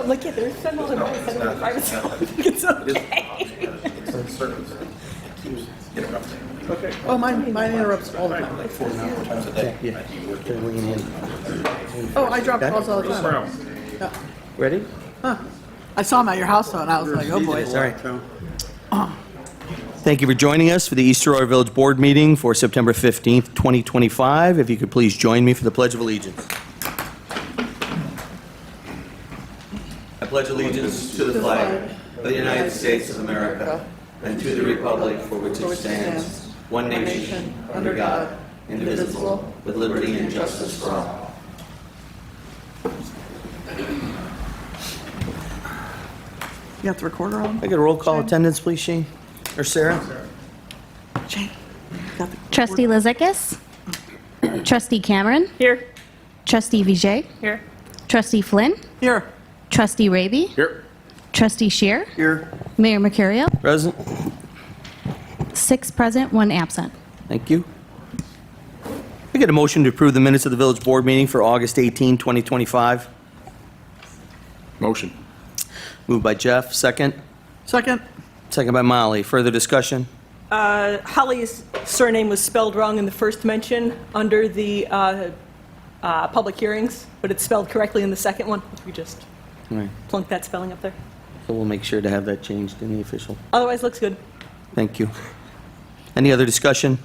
I'm like, yeah, there's several in my private, so I think it's okay. Okay. Oh, mine interrupts all the time. Like 4 times a day. Yeah. Okay, lean in. Oh, I drop calls all the time. Brown. Yeah. Ready? Huh. I saw them at your house though, and I was like, oh boy. Sorry. Thank you for joining us for the East Aurora Village Board meeting for September 15th, 2025. If you could please join me for the Pledge of Allegiance. I pledge allegiance to the flag of the United States of America and to the republic for which it stands, one nation, under God, indivisible, with liberty and justice for all. You got the recorder on? I get a roll call attendance, please, Shane? Or Sarah? Shane, got the Trustee Lizakis. Trustee Cameron. Here. Trustee Vijay. Here. Trustee Flynn. Here. Trustee Raby. Here. Trustee Shear. Here. Mayor Mercurio. Present? 6 present, 1 absent. Thank you. I get a motion to approve the minutes of the village board meeting for August 18, 2025. Motion. Moved by Jeff, second. Second. Second by Molly. Further discussion? Holly's surname was spelled wrong in the first mention under the public hearings, but it's spelled correctly in the second one. If you just All right, plunk that spelling up there. so we'll make sure to have that changed in the official. Otherwise, looks good. Thank you. Any other discussion?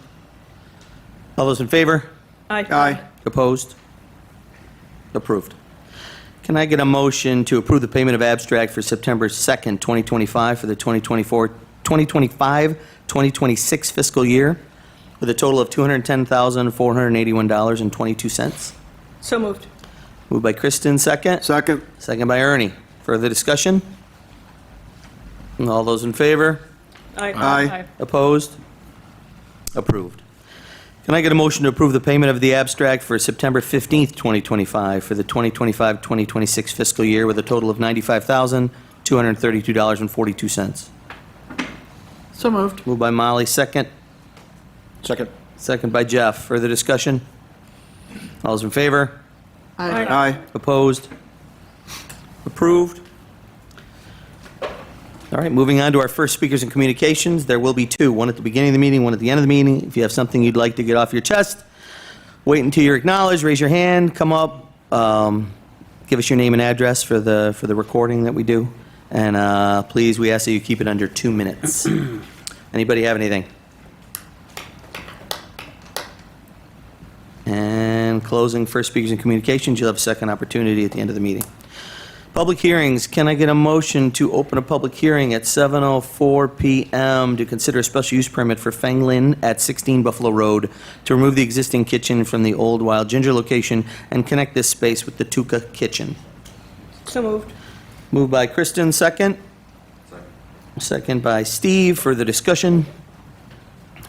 All those in favor? Aye. Opposed? Approved. Can I get a motion to approve the payment of abstract for September 2nd, 2025 for the 2025-2026 fiscal year with a total of $210,481.22? So moved. Moved by Kristen, second. Second. Second by Ernie. Further discussion? All those in favor? Aye. Opposed? Approved. Can I get a motion to approve the payment of the abstract for September 15th, 2025 for the 2025-2026 fiscal year with a total of $95,232.42? So moved. Moved by Molly, second. Second. Second by Jeff. Further discussion? All those in favor? Aye. Aye. Opposed? Approved. All right, moving on to our first speakers and communications. There will be 2, one at the beginning of the meeting, one at the end of the meeting. If you have something you'd like to get off your chest, wait until you're acknowledged, raise your hand, come up, give us your name and address for the recording that we do. And please, we ask that you keep it under 2 minutes. Anybody have anything? And closing first speakers and communications, you'll have a second opportunity at the end of the meeting. Public hearings, can I get a motion to open a public hearing at 7:04 PM to consider a special use permit for Feng Lin at 16 Buffalo Road to remove the existing kitchen from the old Wild Ginger location and connect this space with the Tuca Kitchen? So moved. Moved by Kristen, second. Second by Steve. Further discussion?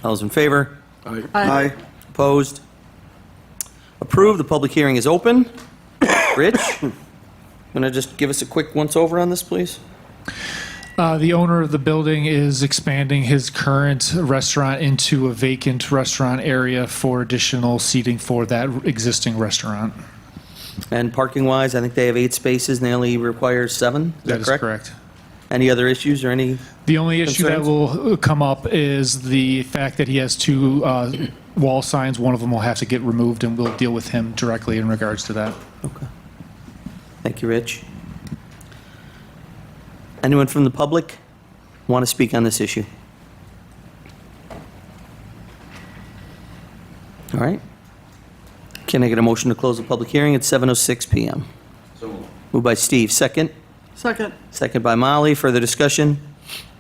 All those in favor? Aye. Aye. Opposed? Approved. The public hearing is open. Rich, want to just give us a quick once-over on this, please? The owner of the building is expanding his current restaurant into a vacant restaurant area for additional seating for that existing restaurant. And parking-wise, I think they have 8 spaces and they only require 7? That is correct. Any other issues or any? The only issue that Concerns? will come up is the fact that he has 2 wall signs. One of them will have to get removed, and we'll deal with him directly in regards to that. Okay. Thank you, Rich. Anyone from the public want to speak on this issue? All right. Can I get a motion to close the public hearing at 7:06 PM? Moved by Steve, second. Second. Second by Molly. Further discussion?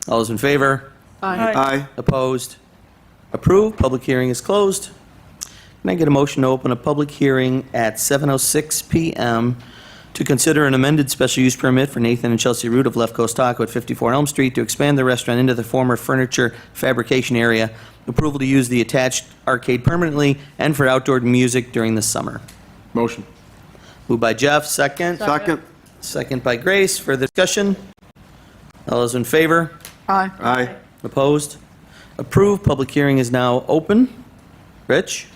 All those in favor? Aye. Aye. Opposed? Approved. Public hearing is closed. Can I get a motion to open a public hearing at 7:06 PM to consider an amended special use permit for Nathan and Chelsea Root of Left Coast Taco at 54 Elm Street to expand the restaurant into the former furniture fabrication area, approval to use the attached arcade permanently, and for outdoor music during the summer? Motion. Moved by Jeff, second. Second. Second by Grace. Further discussion? All those in favor? Aye. Aye. Opposed? Approved. Public hearing is now open. Rich?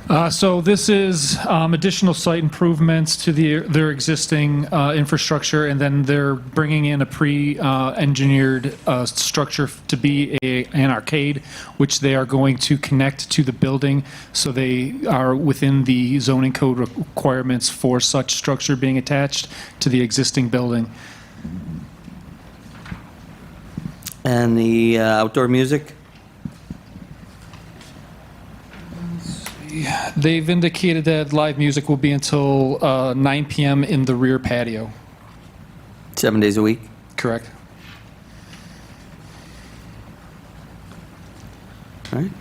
So this is additional site improvements to their existing infrastructure, and then they're bringing in a pre-engineered structure to be an arcade, which they are going to connect to the building, so they are within the zoning code requirements for such structure being attached to the existing building. And the outdoor music? They've indicated that live music will be until 9 p.m. in the rear patio. 7 days a week? Correct. All right.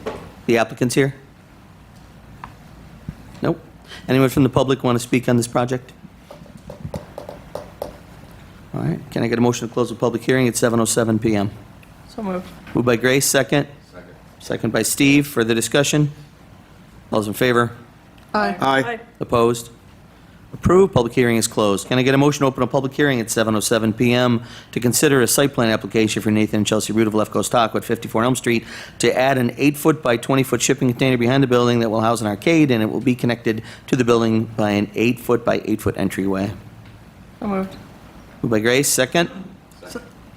The applicant's here? Nope. Anyone from the public want to speak on this project? All right. Can I get a motion to close the public hearing at 7:07 PM? So moved. Moved by Grace, second. Second by Steve. Further discussion? All those in favor? Aye. Aye. Opposed? Approved. Public hearing is closed. Can I get a motion to open a public hearing at 7:07 PM to consider a site plan application for Nathan and Chelsea Root of Left Coast Taco at 54 Elm Street to add an 8-foot by 20-foot shipping container behind the building that will house an arcade, and it will be connected to the building by an 8-foot by 8-foot entryway. So moved. Moved by Grace, second.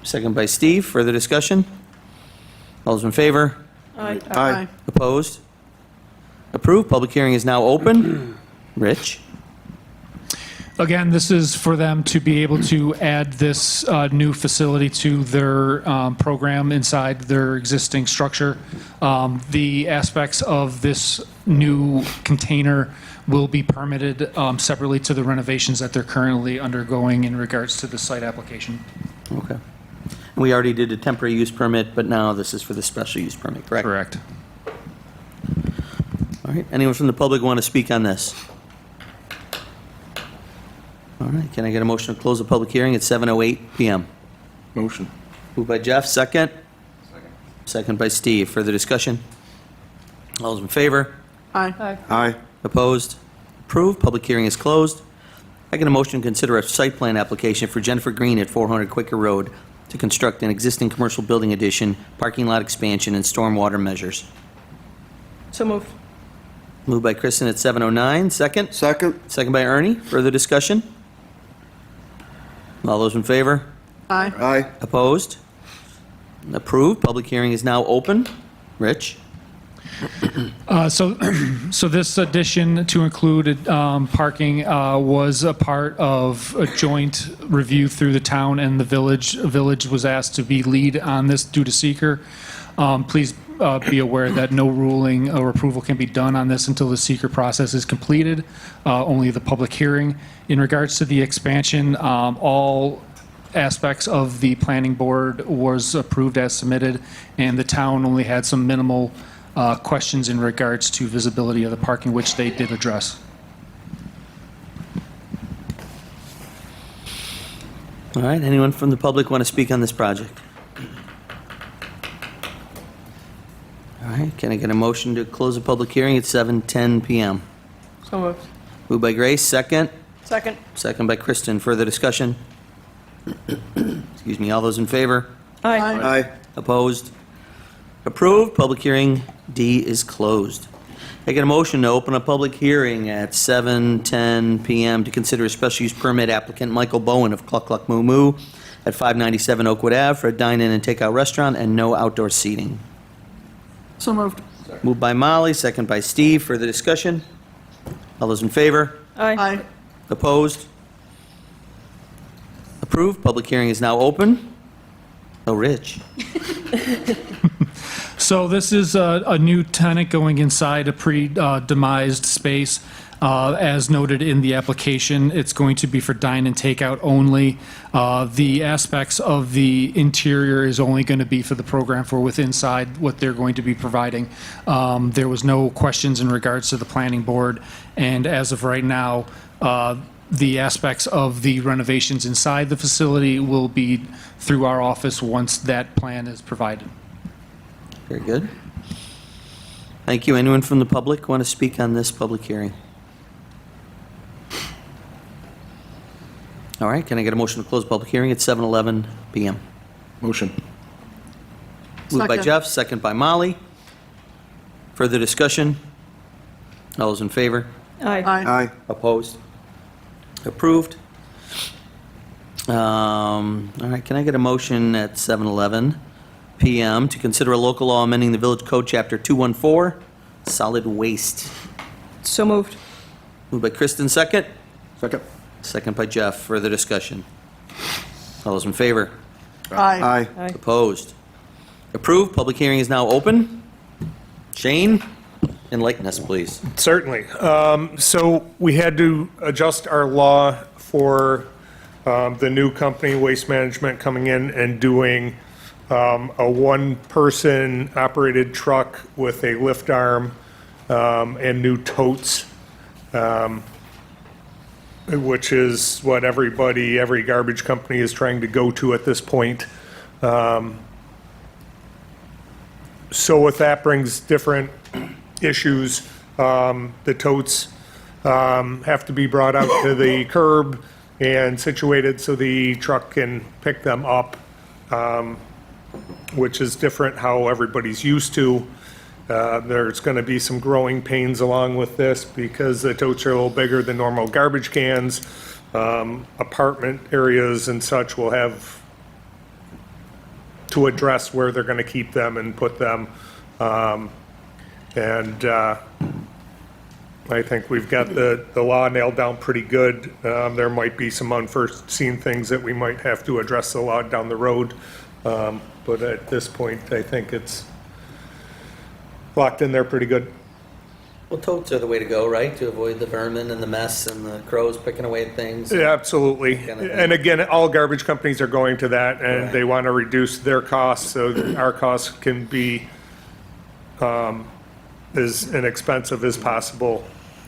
Second by Steve. Further discussion? All those in favor? Aye. Aye. Opposed? Approved. Public hearing is now open. Rich? Again, this is for them to be able to add this new facility to their program inside their existing structure. The aspects of this new container will be permitted separately to the renovations that they're currently undergoing in regards to the site application. Okay. We already did a temporary use permit, but now this is for the special use permit, correct? Correct. All right. Anyone from the public want to speak on this? All right. Can I get a motion to close the public hearing at 7:08 PM? Motion. Moved by Jeff, second. Second by Steve. Further discussion? All those in favor? Aye. Aye. Aye. Opposed? Approved. Public hearing is closed. I get a motion to consider a site plan application for Jennifer Green at 400 Quaker Road to construct an existing commercial building addition, parking lot expansion, and stormwater measures. So moved. Moved by Kristen at 7:09. Second? Second. Second by Ernie. Further discussion? All those in favor? Aye. Aye. Opposed? Approved. Public hearing is now open. Rich? So this addition to include parking was a part of a joint review through the town and the village. The village was asked to be lead on this due to seeker. Please be aware that no ruling or approval can be done on this until the seeker process is completed, only the public hearing. In regards to the expansion, all aspects of the planning board was approved as submitted, and the town only had some minimal questions in regards to visibility of the parking, which they did address. All right. Anyone from the public want to speak on this project? All right. Can I get a motion to close the public hearing at 7:10 PM? So moved. Moved by Grace, second. Second. Second by Kristen. Further discussion? Excuse me. All those in favor? Aye. Aye. Opposed? Approved. Public hearing D is closed. I get a motion to open a public hearing at 7:10 PM to consider a special use permit applicant Michael Bowen of Cluck Cluck Moo Moo at 597 Oakwood Ave for a dine-in and takeout restaurant and no outdoor seating. So moved. Moved by Molly, second by Steve. Further discussion? All those in favor? Aye. Opposed? Approved. Public hearing is now open. Oh, Rich. So this is a new tenant going inside a pre-demised space. As noted in the application, it's going to be for dine and takeout only. The aspects of the interior is only going to be for the program for with inside what they're going to be providing. There was no questions in regards to the planning board, and as of right now, the aspects of the renovations inside the facility will be through our office once that plan is provided. Very good. Thank you. Anyone from the public want to speak on this public hearing? All right, can I get a motion to close the public hearing at 7:11 PM? Motion. Moved by Second. Jeff, second by Molly. Further discussion? All those in favor? Aye. Aye. Opposed? Approved. All right, can I get a motion at 7:11 PM to consider a local law amending the Village Code, Chapter 214, solid waste? So moved. Moved by Kristen, second. Second. Second by Jeff. Further discussion? All those in favor? Aye. Aye. Aye. Opposed? Approved. Public hearing is now open. Shane, enlighten us, please. Certainly. So we had to adjust our law for the new company, Waste Management, coming in and doing a one-person operated truck with a lift arm and new totes, which is what every garbage company is trying to go to at this point. So with that brings different issues. The totes have to be brought out to the curb and situated so the truck can pick them up, which is different how everybody's used to. There's going to be some growing pains along with this because the totes are a little bigger than normal garbage cans. Apartment areas and such will have to address where they're going to keep them and put them. I think we've got the law nailed down pretty good. There might be some unforeseen things that we might have to address the law down the road. But at this point, I think it's locked in there pretty good. Well, totes are the way to go, right? To avoid the vermin and the mess and the crows picking away at things. Yeah, absolutely. Kind of thing. And again, all garbage companies are going to that, and Right. they want to reduce their costs so that our costs can be as inexpensive as possible,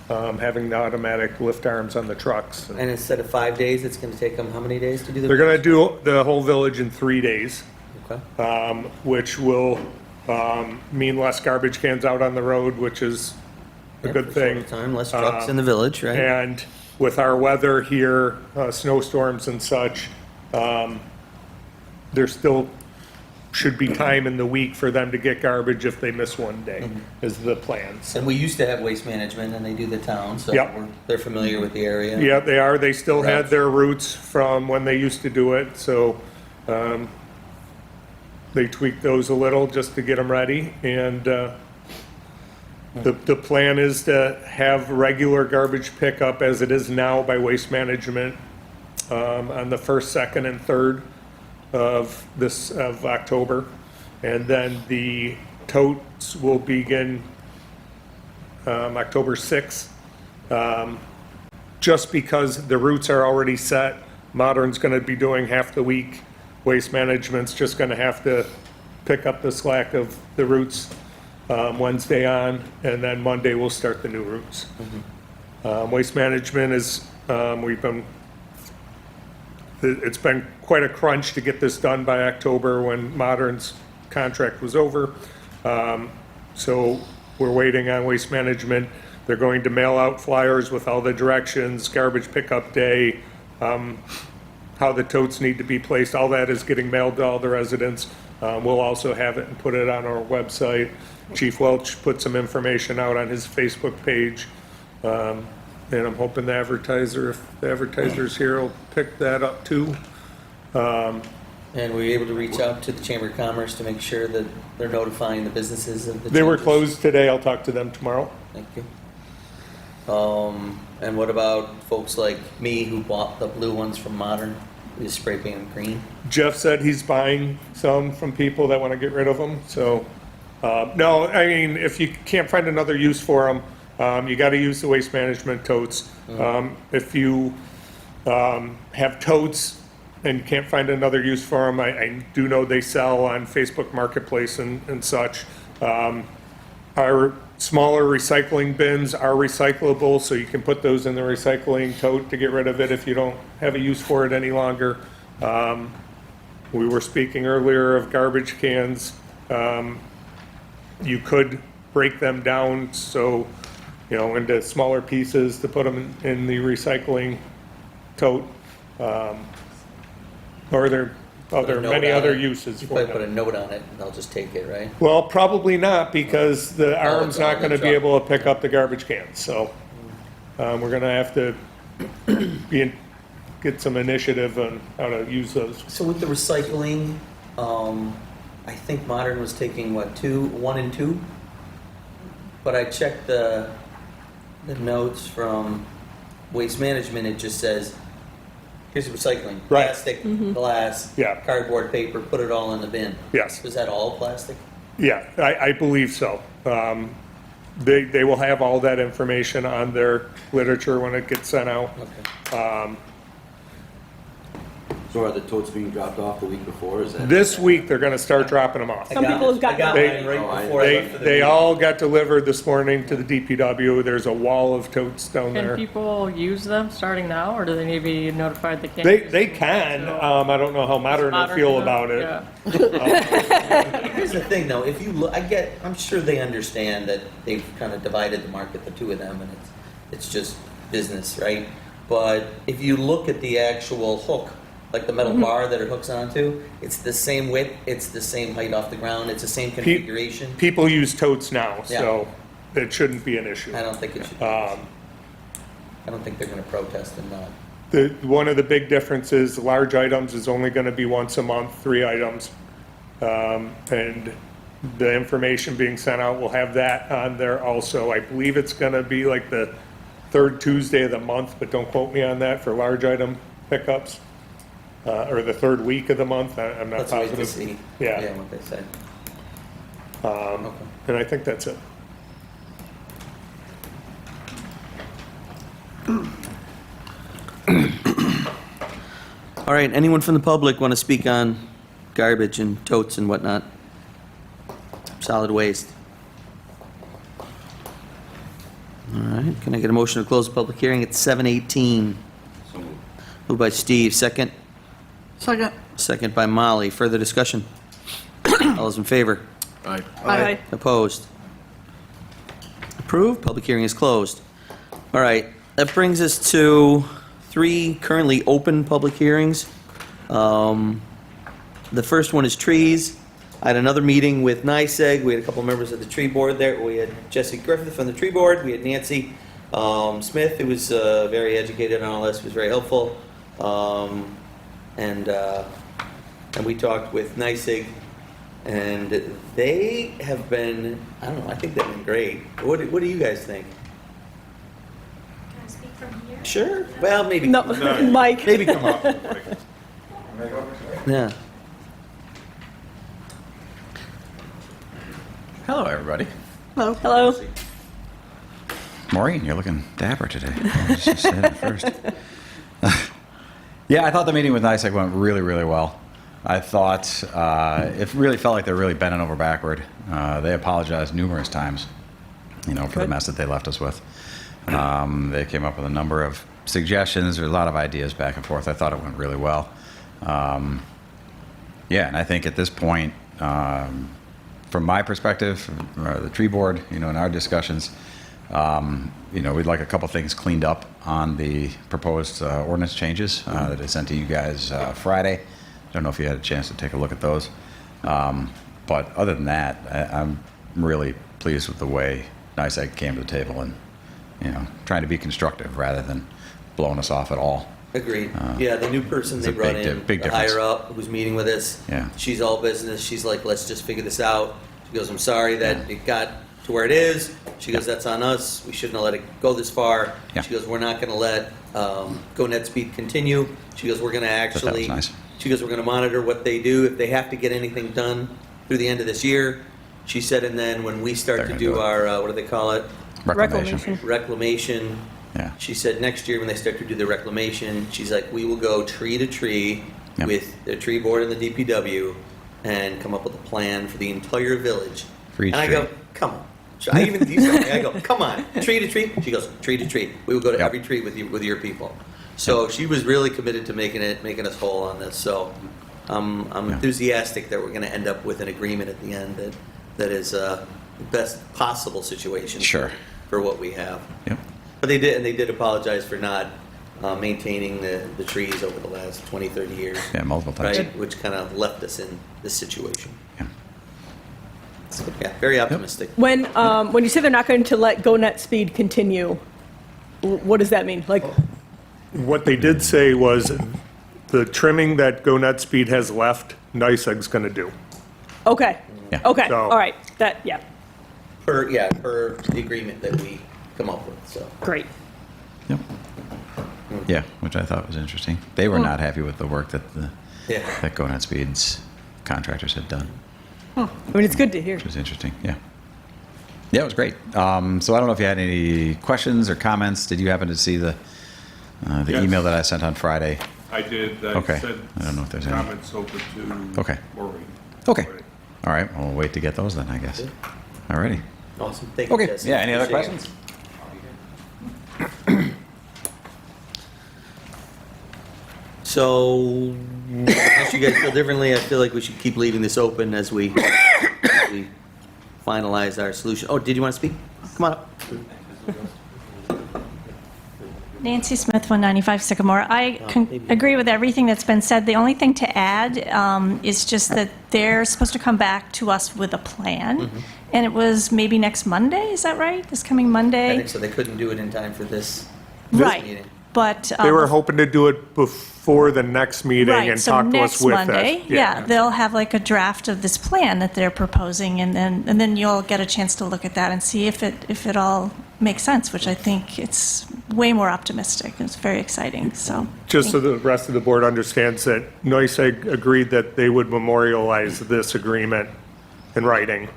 having the automatic lift arms on the trucks. And instead of 5 days, it's going to take them how many days to do the? They're going to do the whole village in 3 days, Okay. which will mean less garbage cans out on the road, which is a Yeah, good for thing. shorter Time, less trucks in the village, right? And with our weather here, snowstorms and such, there still should be time in the week for them to get garbage if they miss one day, is the plan. So, And we used to have Waste Management, and they do the town, so Yep. they're familiar with the area. yeah, they are. They still had Right. their roots from when they used to do it, so they tweaked those a little just to get them ready. And the plan is to have regular garbage pickup as it is now by Waste Management on the 1st, 2nd, and 3rd of October. And then the totes will begin October 6th. Just because the routes are already set, Modern's going to be doing half the week. Waste Management's just going to have to pick up the slack of the routes Wednesday on, and then Monday we'll start the new routes. Waste Management is, it's been quite a crunch to get this done by October when Modern's contract was over. So we're waiting on Waste Management. They're going to mail out flyers with all the directions, garbage pickup day, how the totes need to be placed. All that is getting mailed to all the residents. We'll also have it and put it on our website. Chief Welch put some information out on his Facebook page. And I'm hoping the advertiser, if the advertiser's here, will pick that up too. And were you able to reach out to the Chamber of Commerce to make sure that they're notifying the businesses of the They were changes? closed today. I'll talk to them tomorrow. Thank you. And what about folks like me who bought the blue ones from Modern? We just spray paint them green. Jeff said he's buying some from people that want to get rid of them. So, no, I mean, if you can't find another use for them, you got to use the Waste Management totes. If you have totes and can't find another use for them, I do know they sell on Facebook Marketplace and such. Our smaller recycling bins are recyclable, so you can put those in the recycling tote to get rid of it if you don't have a use for it any longer. We were speaking earlier of garbage cans. You could break them down so, into smaller pieces to put them in the recycling tote. Or they're other, Put a many note on other it. uses You for probably put a them. note on it, and they'll just take it, right? Well, probably not, because the arm's it's all not in the gonna be truck. able to pick up the garbage cans, so, we're gonna have to get some initiative on how to use those. So with the recycling, I think Modern was taking, what, 1 and 2? But I checked the notes from Waste Management, it just says, here's the recycling. Right. Plastic, glass, Yeah. cardboard, paper, put it all in the bin. Yes. Is that all plastic? Yeah, I believe so. They will have all that information on their literature when it gets sent out. Okay. So are the totes being dropped off the week before? Is that? This week, they're gonna start dropping them off. Some people have gotten- I got They- mine right before I left for the They meeting. all got delivered this morning to the DPW. There's a wall of totes down Can there. people use them starting now, or do they need to be notified they can't? use They them can, until- I don't know how Modern will Modern feel can? about it. Yeah. Here's the thing, though, if you look, I'm sure they understand that they've kind of divided the market, the two of them, and it's just business, right? But if you look at the actual hook, like the metal bar that it hooks onto, it's the same width, it's the same height off the ground, it's the same configuration. People use totes now, Yeah. so it shouldn't be an issue. I don't think it should, Um, I don't think they're gonna protest and not. One of the big differences, large items is only gonna be once a month, 3 items. And the information being sent out will have that on there also. I believe it's gonna be like the 3rd Tuesday of the month, but don't quote me on that for large item pickups. Or the 3rd week of the month, I'm not Let's wait to positive. see, Yeah. what they say. And I think that's it. All right, anyone from the public want to speak on garbage and totes and whatnot? Solid waste. All right, can I get a motion to close the public hearing at 7:18? Moved by Steve, second. Second. Second by Molly. Further discussion? All those in favor? Aye. Aye. Opposed? Approved. Public hearing is closed. All right, that brings us to 3 currently open public hearings. The first one is trees. I had another meeting with NYSEG. We had a couple members of the tree board there. We had Jesse Griffith from the tree board. We had Nancy Smith, who was very educated on all this, was very helpful. And we talked with NYSEG, and they have been, I don't know, I think they've been great. What do you guys think? Can I speak from here? Sure. Well, maybe. No, Mike. Maybe come up. Yeah. Hello, everybody. Hello. Hello. Maureen, you're looking dapper today. I was just saying it first. Yeah, I thought the meeting with NYSEG went really, really well. I thought it really felt like they're really bending over backward. They apologized numerous times, for the Good. mess that they left us with. They came up with a number of suggestions. There's a lot of ideas back and forth. I thought it went really well. Yeah, and I think at this point, from my perspective, the tree board, in our discussions, we'd like a couple things cleaned up on the proposed ordinance changes that I sent to you guys Friday. Don't know if you had a chance to take a look at those. But other than that, I'm really pleased with the way NYSEG came to the table and, trying to be constructive rather than blowing us off at all. Agreed. Yeah, the new person it's they a brought big in, di- big the difference. higher up, who's meeting with us. Yeah. She's all business. She's like, let's just figure this out. She goes, I'm sorry that it got to where it is. She goes, that's on us. We shouldn't have let it go this far. Yeah. She goes, we're not going to let Go Net Speed continue. She goes, we're going to That was actually. nice. She goes, we're going to monitor what they do. If they have to get anything done through the end of this year, she said, and then when we start They're to gonna do do it. our, what do they call it? Reclamation. Reclamation. Yeah. She said next year when they start to do the reclamation, she's like, we will go tree to tree Yep. with the tree board and the DPW and come up with a plan for the entire village. For each and I tree. go, come on. So I even used to, I go, come on, tree to tree. She goes, tree to tree. We will go to Yep. every tree with your people. So she was really committed to making us whole on this. So I'm Yeah. enthusiastic that we're going to end up with an agreement at the end that is the best possible situation Sure. for what we have. Yep. But they did apologize for not maintaining the trees over the last 20, 30 years. Yeah, multiple times. Right, which kind of left us in this situation. Yeah. So, yeah, very optimistic. When you say they're not going to let GoNet Speed continue, what does that mean? Like, What they did say was the trimming that GoNet Speed has left, NYSEG's going to do. okay, Yeah. okay, So- all right, yeah, Per the agreement that we come up with, so. great. Yep. Yeah, which I thought was interesting. They were not happy with the work that Yeah. that GoNet Speed's contractors had done, I mean, it's good to hear. which was interesting. Yeah. Yeah, it was great. So I don't know if you had any questions or comments. Did you happen to see the Yes. email that I sent on Friday? I did. Okay. Said I don't know if there's any. comments over to Okay. Maureen. Okay. All right. We'll wait to get those then, I guess. All righty. Awesome, thank you, Okay. Jesse. Yeah, any other Appreciate it. questions? So, unless you guys feel differently, I feel like we should keep leaving this open as we finalize our solution. Oh, did you want to speak? Come on up. Nancy Smith, 195 Sycamore. I agree with everything that's been said. The only thing to add is just that they're supposed to come back to us with a plan. And it was maybe next Monday, is that right? This coming I Monday? think so, they couldn't do it in time for this Right, meeting. but. They were hoping to do it before the next meeting Right, and so talk to next us with Monday, it. yeah, they'll have like a draft of this plan that they're proposing, and then you'll get a chance to look at that and see if it all makes sense, which I think it's way more optimistic. It's very exciting, so. Just so the rest of the board understands that NYSEG agreed that they would memorialize this agreement in writing,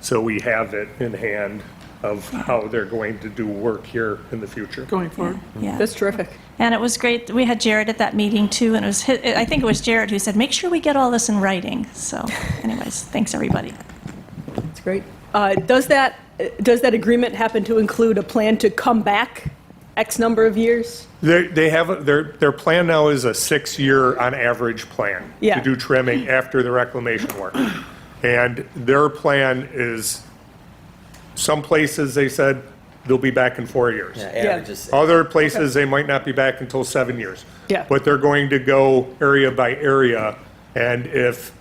so we have it in hand of how they're going to do work here in the future. Going forward. Yeah. That's terrific. And it was great. We had Jared at that meeting too, and I think it was Jared who said, make sure we get all this in writing. So anyways, thanks everybody. That's great. Does that agreement happen to include a plan to come back X number of years? They have, their plan now is a 6-year on average plan Yeah. to do trimming after the reclamation work. And their plan is, some places, they said, they'll be back in 4 years. Yeah, averages. Other places, they might not be back until 7 years. Yeah. But they're going to go area by area, and if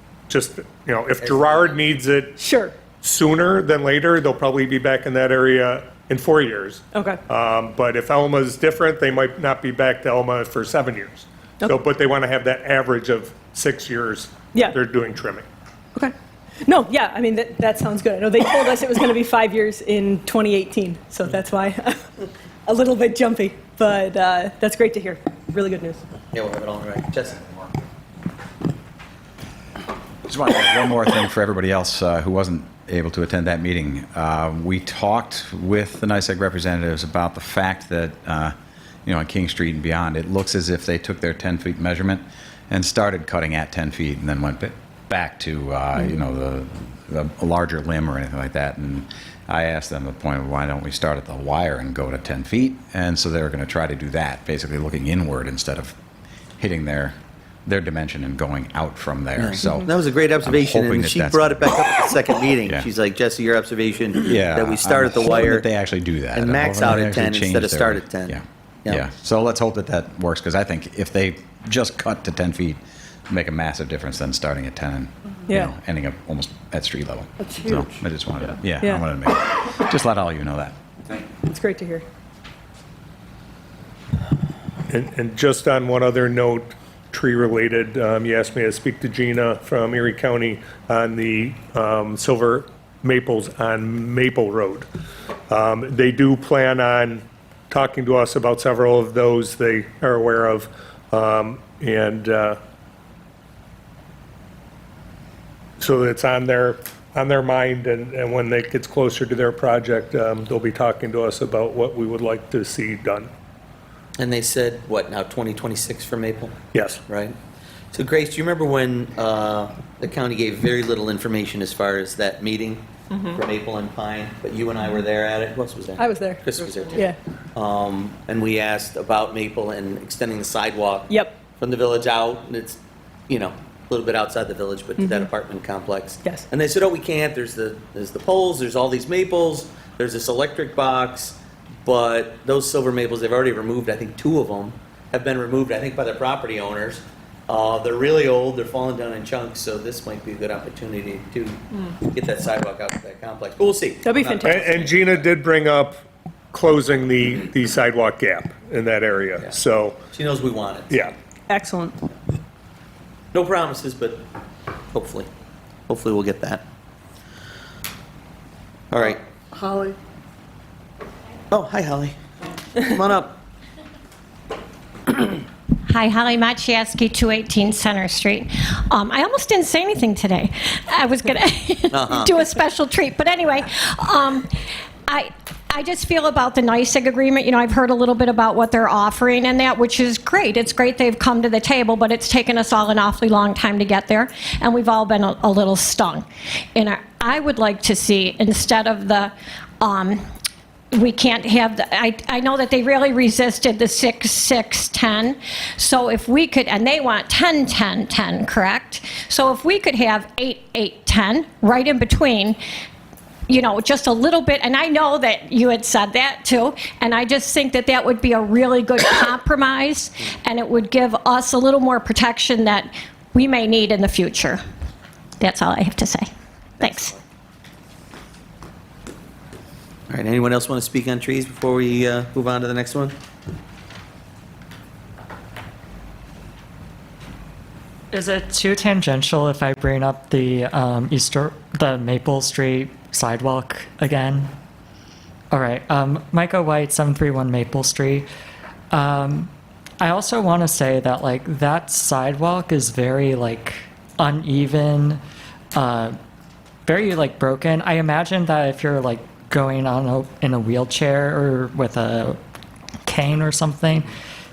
Gerard needs it Sure, sooner than later, they'll probably be back in that area in 4 years. okay, But if Elma's different, they might not be back to Elma for 7 years. So, Okay. but they want to have that average of 6 years. Yeah. They're doing trimming. okay. No, yeah, I mean, that sounds good. I know they told us it was going to be 5 years in 2018, so that's why a little bit jumpy, but that's great to hear. Really good news. Yeah, we'll have it all right. Jesse? Just want to add one more thing for everybody else who wasn't able to attend that meeting. We talked with the NYSEG representatives about the fact that, on King Street and beyond, it looks as if they took their 10-feet measurement and started cutting at 10 feet and then went back to, the a larger limb or anything like that. And I asked them the point of why don't we start at the wire and go to 10 feet? And so they were going to try to do that, basically looking inward instead of hitting their dimension and going out from there. So That was a great observation, hoping and that she that's- brought it back up at the second meeting. Yeah. She's like, Jesse, your observation, yeah, that we start I'm at the hoping wire. that they actually do that and I'm max hoping out they at actually 10 change instead of their- start at 10. Yeah. Yeah. Yeah. So let's hope that works, because I think if they just cut to 10 feet, make a massive difference than starting at 10 and Yeah. ending up almost at street level. That's So huge. I just wanted to, Yeah. I wanted to just let all you know that. It's great to hear. And just on one other note, tree-related, you asked me to speak to Gina from Erie County on the silver maples on Maple Road. They do plan on talking to us about several of those they are aware of. So it's on their mind, and when it gets closer to their project, they'll be talking to us about what we would like to see done. And they said, what, now 2026 for Maple, Yes. right? So Grace, do you remember when the county gave very little information as far as that meeting for Maple and Pine, but you and I were there at it? Who else was there? I was there. Chris was there too. Yeah, And we asked about Maple and extending the sidewalk yep, from the village out, and it's, a little bit outside the village, but to that apartment complex. Yes. And they said, oh, we can't, there's the poles, there's all these maples, there's this electric box, but those silver maples, they've already removed, I think, 2 of them, have been removed, I think, by the property owners. They're really old, they're falling down in chunks, so this might be a good opportunity to get that sidewalk out to that complex. But we'll see. That'd be fantastic. And Gina did bring up closing the sidewalk gap in that area, so, She knows we want it. yeah. Excellent. No promises, but hopefully we'll get that. All right. Holly. Oh, hi, Holly. Come on up. Hi, Holly Maciejewski, 218 Center Street. I almost didn't say anything today. I was going to do a special treat. But anyway, I just feel about the NYSEG agreement, I've heard a little bit about what they're offering and that, which is great. It's great they've come to the table, but it's taken us all an awfully long time to get there, and we've all been a little stung. And I would like to see, instead of the we can't have the, I know that they really resisted the 6, 6, 10. So if we could, and they want 10, 10, 10, correct? So if we could have 8, 8, 10, right in between, just a little bit, and I know that you had said that too, and I just think that that would be a really good compromise, and it would give us a little more protection that we may need in the future. That's all I have to say. Thanks. All right, anyone else want to speak on trees before we move on to the next one? Is it too tangential if I bring up the the Maple Street sidewalk again? All right, Micah White, 731 Maple Street. I also want to say that that sidewalk is very uneven, very broken. I imagine that if you're going on in a wheelchair or with a cane or something,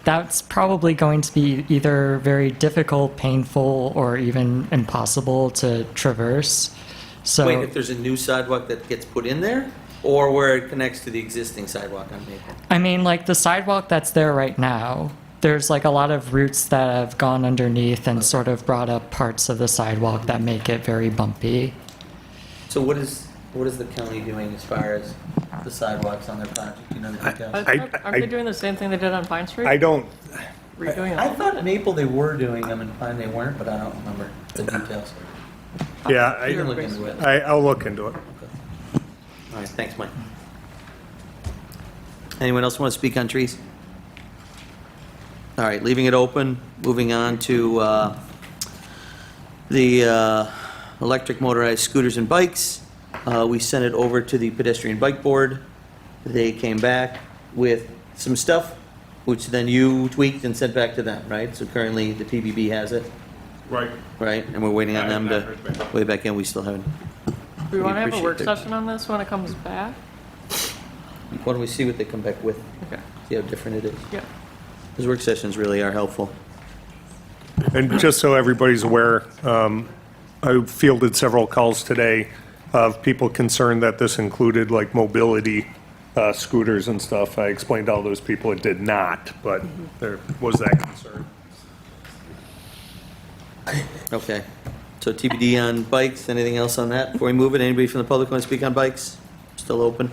that's probably going to be either very difficult, painful, or even impossible to traverse. So Wait, if there's a new sidewalk that gets put in there, or where it connects to the existing sidewalk on Maple? I mean, the sidewalk that's there right now, there's a lot of roots that have gone underneath and sort of brought up parts of the sidewalk that make it very bumpy. So what is the county doing as far as the sidewalks on their project? Do you know the details? Aren't they doing the same thing they did on Pine Street? I don't, Redoing I it? thought in Maple they were doing them, and Pine they weren't, but I don't remember the details. yeah, You can look into it. I'll look into it. All right, thanks, Mike. Anyone else want to speak on trees? All right, leaving it open, moving on to the electric motorized scooters and bikes. We sent it over to the pedestrian bike board. They came back with some stuff, which then you tweaked and sent back to them, right? So currently, the PBB has it, Right. right? And we're waiting on them I to heard back. weigh back in. We still haven't. Do we want to have a appreciate work it. session on this when it comes back? Why don't we see what they come back with? Okay. See how different it is. Yeah. Those work sessions really are helpful. And just so everybody's aware, I fielded several calls today of people concerned that this included mobility scooters and stuff. I explained to all those people it did not, but there was that concern. Okay. So TBD on bikes. Anything else on that before we move it? Anybody from the public want to speak on bikes? Still open?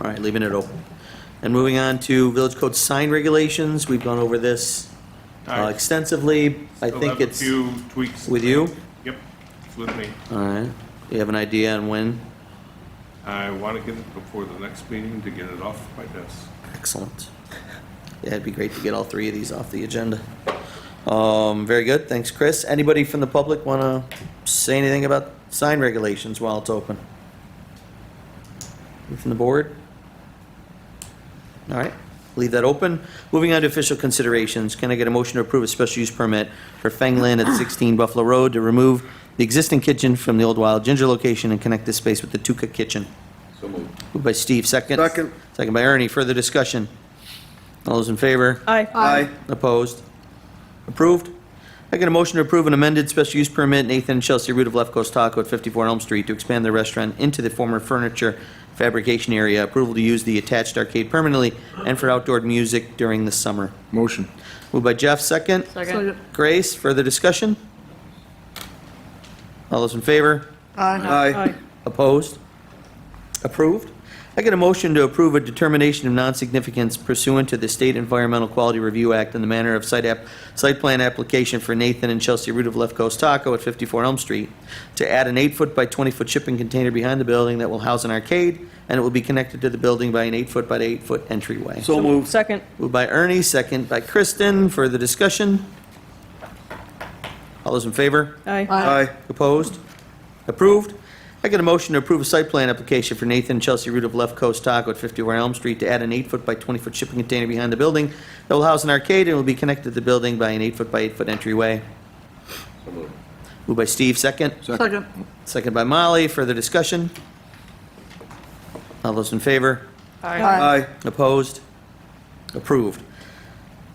All right, leaving it open. And moving on to Village Code sign regulations. We've gone over this extensively. I Still think have a it's few tweaks. with you. Yep, it's with me. All right. Do you have an idea on when? I want to get it before the next meeting to get it off my desk. Excellent. Yeah, it'd be great to get all three of these off the agenda. Very good. Thanks, Chris. Anybody from the public want to say anything about sign regulations while it's open? Anybody from the board? All right, leave that open. Moving on to official considerations. Can I get a motion to approve a special use permit for Fangland at 16 Buffalo Road to remove the existing kitchen from the old Wild Ginger location and connect this space with the Tuca Kitchen? So moved. Moved by Steve, second. Second. Second by Ernie. Further discussion? All those in favor? Aye. Aye. Opposed? Approved. I get a motion to approve an amended special use permit, Nathan and Chelsea Root of Left Coast Taco at 54 Elm Street, to expand their restaurant into the former furniture fabrication area. Approval to use the attached arcade permanently and for outdoor music during the summer. Motion. Moved by Jeff, second. Second? Grace, further discussion? All those in favor? Aye. Aye. Opposed? Approved. I get a motion to approve a determination of non-significance pursuant to the State Environmental Quality Review Act in the manner of site plan application for Nathan and Chelsea Root of Left Coast Taco at 54 Elm Street to add an 8-foot by 20-foot shipping container behind the building that will house an arcade, and it will be connected to the building by an 8-foot by 8-foot entryway. So moved. Second. Moved by Ernie, second by Kristen. Further discussion? All those in favor? Aye. Aye. Opposed? Approved. I get a motion to approve a site plan application for Nathan and Chelsea Root of Left Coast Taco at 51 Elm Street to add an 8-foot by 20-foot shipping container behind the building that will house an arcade and will be connected to the building by an 8-foot by 8-foot entryway. So moved. Moved by Steve, second. Second. Second by Molly. Further discussion? All those in favor? Aye. Opposed? Approved.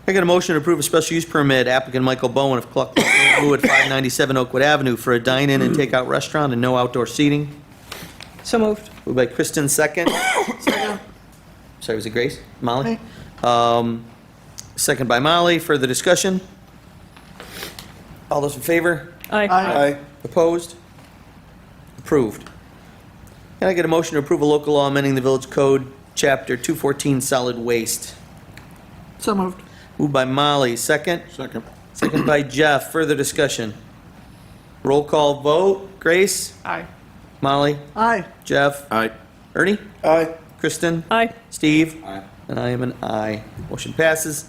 I got a motion to approve a special use permit, applicant Michael Bowen of Cluck Blue at 597 Oakwood Avenue for a dine-in and takeout restaurant and no outdoor seating. So moved. Moved by Kristen, second. Sorry, was it Grace? Molly? Second by Molly. Further discussion? All those in favor? Aye. Opposed? Approved. Can I get a motion to approve a local law amending the Village Code, Chapter 214, Solid Waste? So moved. Moved by Molly, second. Second. Second by Jeff. Further discussion? Roll call vote. Grace? Aye. Molly? Aye. Jeff? Aye. Ernie? Aye. Kristen? Aye. Steve? Aye. And I am an aye. Motion passes.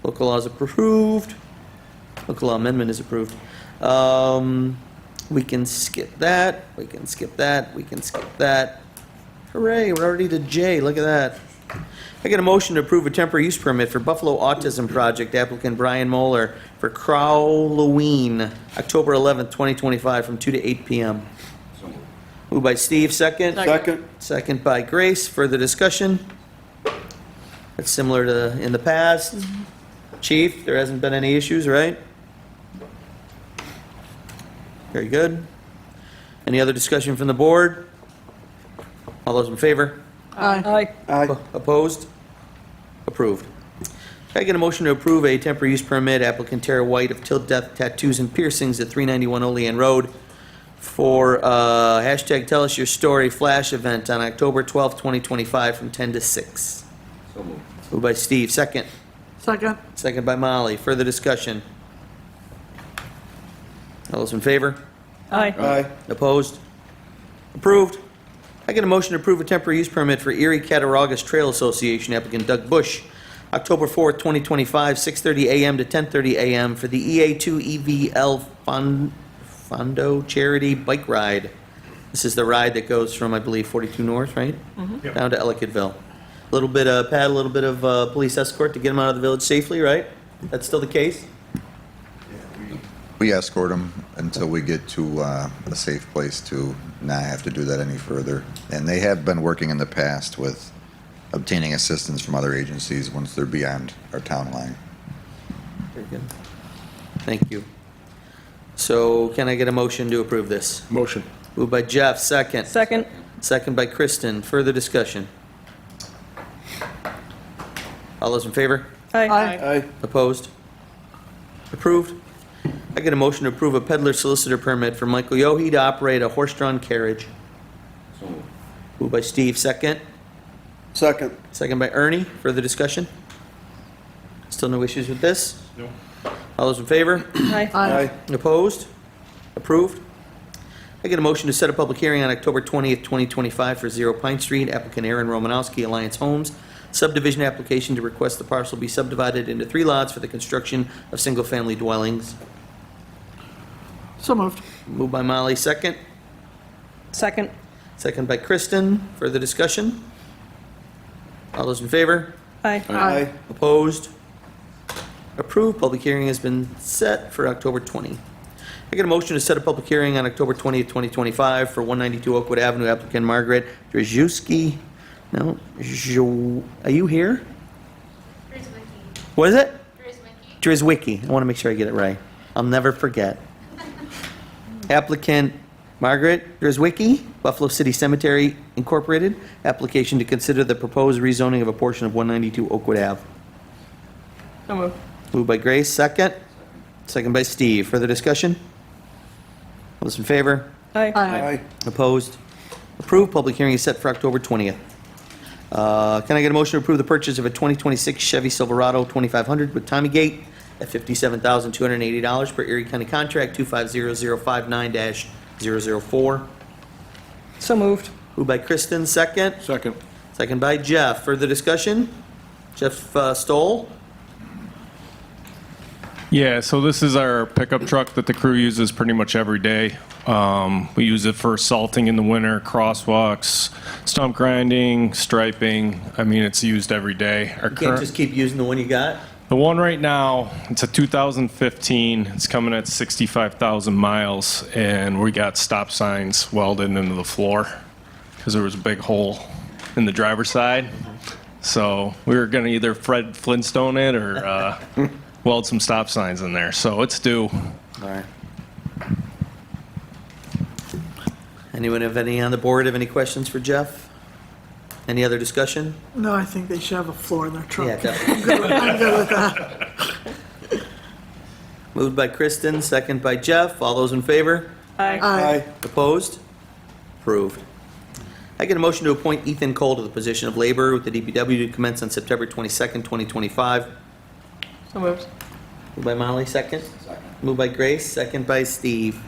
Local law is approved. Local law amendment is approved. We can skip that. We can skip that. We can skip that. Hooray, we're already to J. Look at that. I get a motion to approve a temporary use permit for Buffalo Autism Project applicant Brian Moeller for Crowloween, October 11th, 2025, from 2 to 8 p.m. So moved. Moved by Steve, second. Second. Second by Grace. Further discussion? That's similar to in the past. Chief, there hasn't been any issues, right? Very good. Any other discussion from the board? All those in favor? Aye. Aye. Opposed? Approved. Can I get a motion to approve a temporary use permit, applicant Tara White of Till Death Tattoos and Piercings at 391 Olean Road for hashtag Tell Us Your Story flash event on October 12th, 2025 from 10 to 6. So moved. Moved by Steve, second. Second. Second by Molly. Further discussion? All those in favor? Aye. Aye. Opposed? Approved. I get a motion to approve a temporary use permit for Erie Cattaraugus Trail Association applicant Doug Bush, October 4th, 2025, 6:30 a.m. to 10:30 a.m. for the EA2 EVL Fondo Charity Bike Ride. This is the ride that goes from, I believe, 42 North, right? Yep. Down to Ellicottville. A little bit of pad, a little bit of police escort to get them out of the village safely, right? That's still the case? We escort them until we get to a safe place to not have to do that any further. And they have been working in the past with obtaining assistance from other agencies once they're beyond our town line. Very good. Thank you. So can I get a motion to approve this? Motion. Moved by Jeff, second. Second. Second by Kristen. Further discussion? All those in favor? Aye. Aye. Opposed? Approved. I get a motion to approve a peddler solicitor permit for Michael Yohe to operate a horse-drawn carriage. So moved. Moved by Steve, second. Second. Second by Ernie. Further discussion? Still no issues with this? No. All those in favor? Aye. Aye. Opposed? Approved. I get a motion to set a public hearing on October 20th, 2025 for 0 Pine Street, applicant Aaron Romanowski, Alliance Homes, subdivision application to request the parcel be subdivided into 3 lots for the construction of single-family dwellings. So moved. Moved by Molly, second. Second. Second by Kristen. Further discussion? All those in favor? Aye. Aye. Opposed? Approved. Public hearing has been set for October 20. I get a motion to set a public hearing on October 20th, 2025 for 192 Oakwood Avenue, applicant Margaret Drzewiecki. No, are you here? What is it? Drzewiecki. I want to make sure I get it right. I'll never forget. Applicant Margaret Drzewiecki, Buffalo City Cemetery Incorporated, application to consider the proposed rezoning of a portion of 192 Oakwood Ave. So moved. Moved by Grace, second. Second by Steve. Further discussion? All those in favor? Aye. Aye. Opposed? Approved. Public hearing is set for October 20th. Can I get a motion to approve the purchase of a 2026 Chevy Silverado 2500 with Tommy Gate at $57,280 per Erie County Contract 250059-004? So moved. Moved by Kristen, second. Second. Second by Jeff. Further discussion? Jeff Stoll? Yeah, so this is our pickup truck that the crew uses pretty much every day. We use it for salting in the winter, crosswalks, stump grinding, striping. I mean, it's used every day. Our You can't current, just keep using the one you got? the one right now, it's a 2015. It's coming at 65,000 miles, and we got stop signs welded into the floor because there was a big hole in the driver's side. So we were going to either Fred Flintstone it or weld some stop signs in there. So it's due. All right. Anyone have any on the board have any questions for Jeff? Any other discussion? No, I think they should have a floor in their truck. Yeah, definitely. I'm good with that. Moved by Kristen, second by Jeff. All those in favor? Aye. Opposed? Approved. I get a motion to appoint Ethan Cole to the position of laborer with the DPW to commence on September 22nd, 2025. So moved. Moved by Molly, second. Moved by Grace, second by Steve.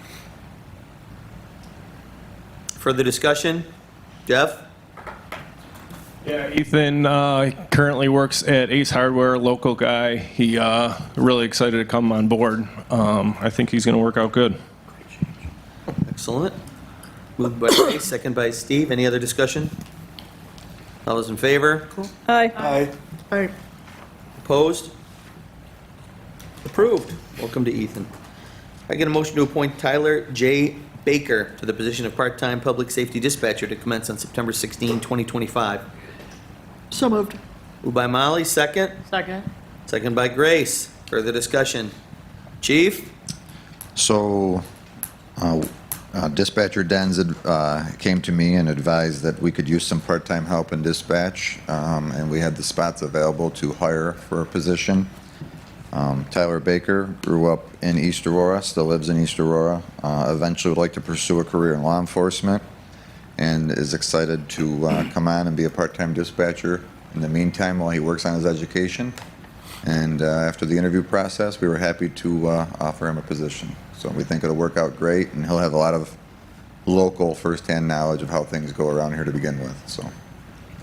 Further discussion? Jeff? Yeah, Ethan currently works at Ace Hardware, local guy. He really excited to come on board. I think he's going to work out good. Excellent. Moved by Grace, second by Steve. Any other discussion? All those in favor? Aye. Aye. Opposed? Approved. Welcome to Ethan. I get a motion to appoint Tyler J. Baker to the position of part-time public safety dispatcher to commence on September 16, 2025. So moved. Moved by Molly, second. Second. Second by Grace. Further discussion? Chief? So, dispatcher Denz came to me and advised that we could use some part-time help in dispatch, and we had the spots available to hire for a position. Tyler Baker grew up in East Aurora, still lives in East Aurora, eventually would like to pursue a career in law enforcement, and is excited to come on and be a part-time dispatcher in the meantime while he works on his education. And after the interview process, we were happy to offer him a position. So we think it'll work out great, and he'll have a lot of local firsthand knowledge of how things go around here to begin with. So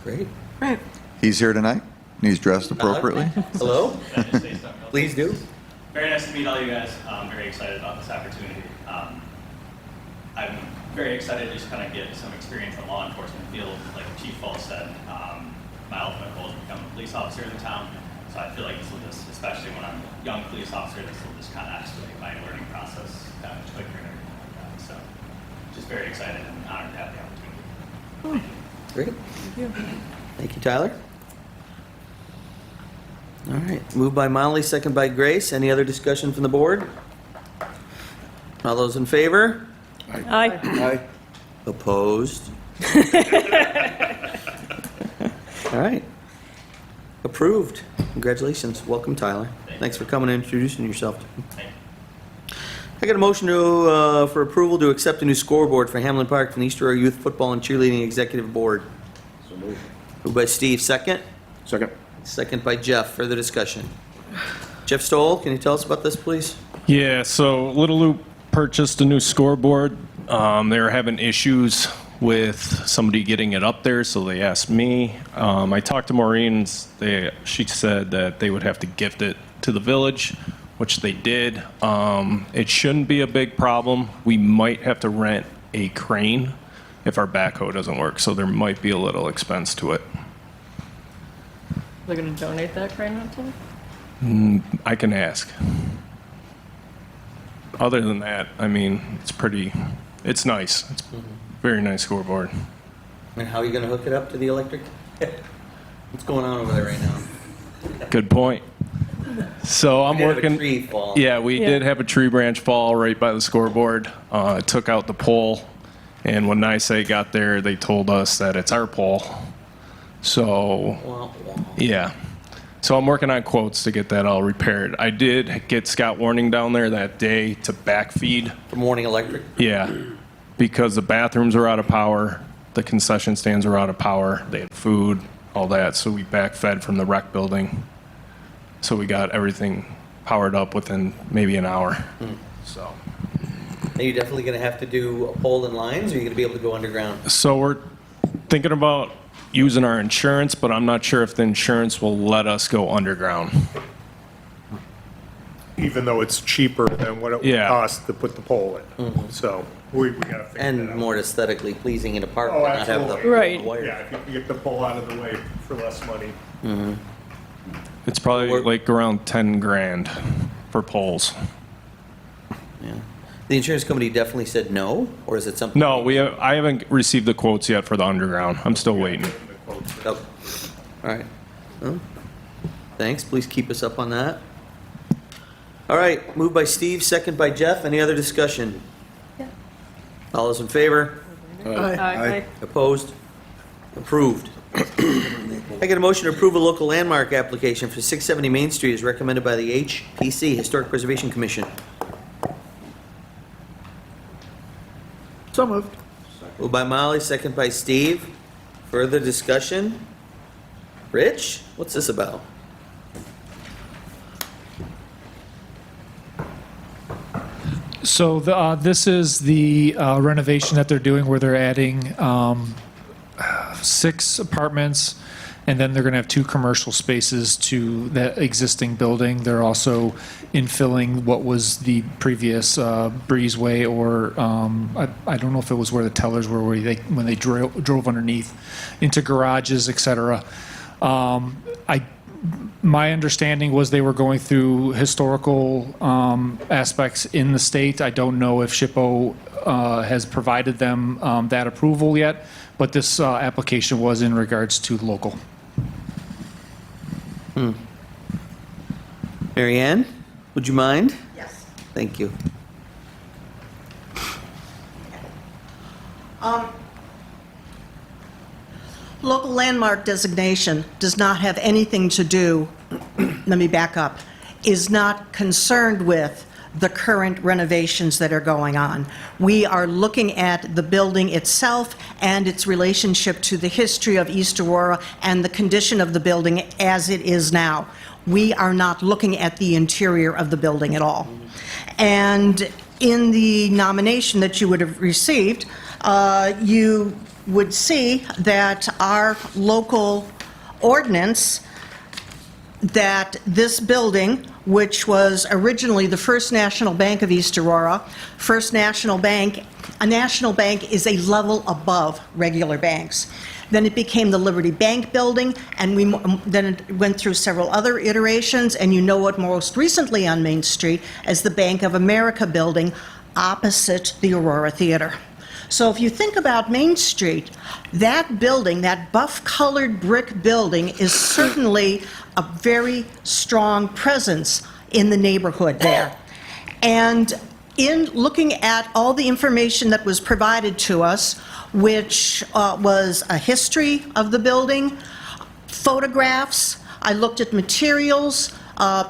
Great. Right. he's here tonight, and he's dressed appropriately. Hello? Can I just say something real Please do. Very nice to meet all you guys. I'm very excited about this opportunity. I'm very excited to just kind of get some experience in the law enforcement field. Like Chief Falls said, my ultimate goal is to become a police officer in the town. So I feel like this will just, especially when I'm a young police officer, this will just kind of expedite my learning process much quicker and everything like that. So just very excited and honored to have the opportunity. Great. Thank you, Tyler. All right, moved by Molly, second by Grace. Any other discussion from the board? All those in favor? Aye. Aye. Opposed? All right. Approved. Congratulations. Welcome, Tyler. Thanks for coming and introducing yourself. I got a motion to, for approval to accept a new scoreboard for Hamlin Park from the East Aurora Youth Football and Cheerleading Executive Board. So moved. Moved by Steve, second. Second. Second by Jeff. Further discussion. Jeff Stoll, can you tell us about this, please? Yeah, so Little Loop purchased a new scoreboard. They were having issues with somebody getting it up there, so they asked me. I talked to Maureen. She said that they would have to gift it to the village, which they did. It shouldn't be a big problem. We might have to rent a crane if our backhoe doesn't work, so there might be a little expense to it. They're going to donate that crane rental? I can ask. Other than that, I mean, it's nice. It's a very nice scoreboard. And how are you going to hook it up to the electric? What's going on over there right now? Good point. So I'm We did have a working. tree fall. Yeah, we did have a tree branch fall right by the scoreboard. It took out the pole, and when NYSE got there, they told us that it's our pole. So, Wow. yeah. So I'm working on quotes to get that all repaired. I did get Scott Warning down there that day to backfeed. From Warning Electric? Yeah, because the bathrooms were out of power, the concession stands were out of power, they had food, all that. So we backfed from the rec building. So we got everything powered up within maybe an hour. So. Are you definitely going to have to do a pole and lines, or are you going to be able to go underground? So we're thinking about using our insurance, but I'm not sure if the insurance will let us go underground. Even though it's cheaper than what it would Yeah. cost to put the pole in. So we gotta figure that And out. more aesthetically pleasing in a park, Oh, but not have the absolutely. Right. wire. Yeah, if you can get the pole out of the way for less money. It's probably like around 10 grand for poles. Yeah. The insurance company definitely said no, or is it something? No, I haven't received the quotes yet for the underground. I'm still waiting. Oh. All right. Well, thanks. Please keep us up on that. All right. Moved by Steve, second by Jeff. Any other discussion? All those in favor? Aye. Opposed? Approved. I get a motion to approve a local landmark application for 670 Main Street as recommended by the HPC, Historic Preservation Commission. So moved. Moved by Molly, second by Steve. Further discussion? Rich, what's this about? So this is the renovation that they're doing where they're adding 6 apartments, and then they're going to have 2 commercial spaces to that existing building. They're also infilling what was the previous breezeway, or I don't know if it was where the tellers were, where when they drove underneath into garages, etc. My understanding was they were going through historical aspects in the state. I don't know if SHPO has provided them that approval yet, but this application was in regards to local. Mary Ann, would you mind? Yes. Thank you. Local landmark designation does not have anything to do, let me back up, is not concerned with the current renovations that are going on. We are looking at the building itself and its relationship to the history of East Aurora and the condition of the building as it is now. We are not looking at the interior of the building at all. And in the nomination that you would have received, you would see that our local ordinance, that this building, which was originally the First National Bank of East Aurora, First National Bank, a national bank is a level above regular banks. Then it became the Liberty Bank building, and then it went through several other iterations, and you know it most recently on Main Street as the Bank of America building opposite the Aurora Theater. So if you think about Main Street, that building, that buff-colored brick building, is certainly a very strong presence in the neighborhood there. And in looking at all the information that was provided to us, which was a history of the building, photographs, I looked at materials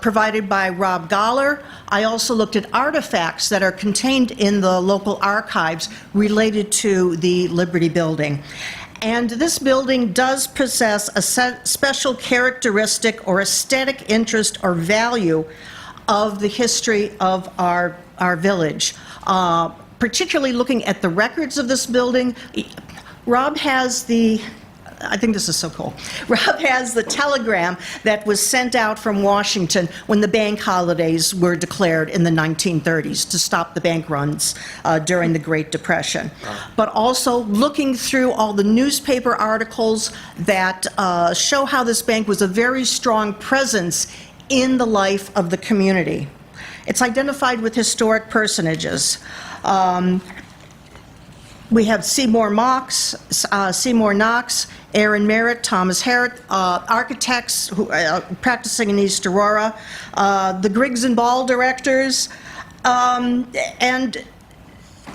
provided by Rob Goller. I also looked at artifacts that are contained in the local archives related to the Liberty Building. And this building does possess a special characteristic or aesthetic interest or value of the history of our village. Particularly looking at the records of this building, Rob has I think this is so cool. Rob has the telegram that was sent out from Washington when the bank holidays were declared in the 1930s to stop the bank runs during the Great Depression. But also looking through all the newspaper articles that show how this bank was a very strong presence in the life of the community. It's identified with historic personages. We have Seymour Knox, Aaron Merritt, Thomas Herrick, architects who practicing in East Aurora, the Griggs and Ball directors, and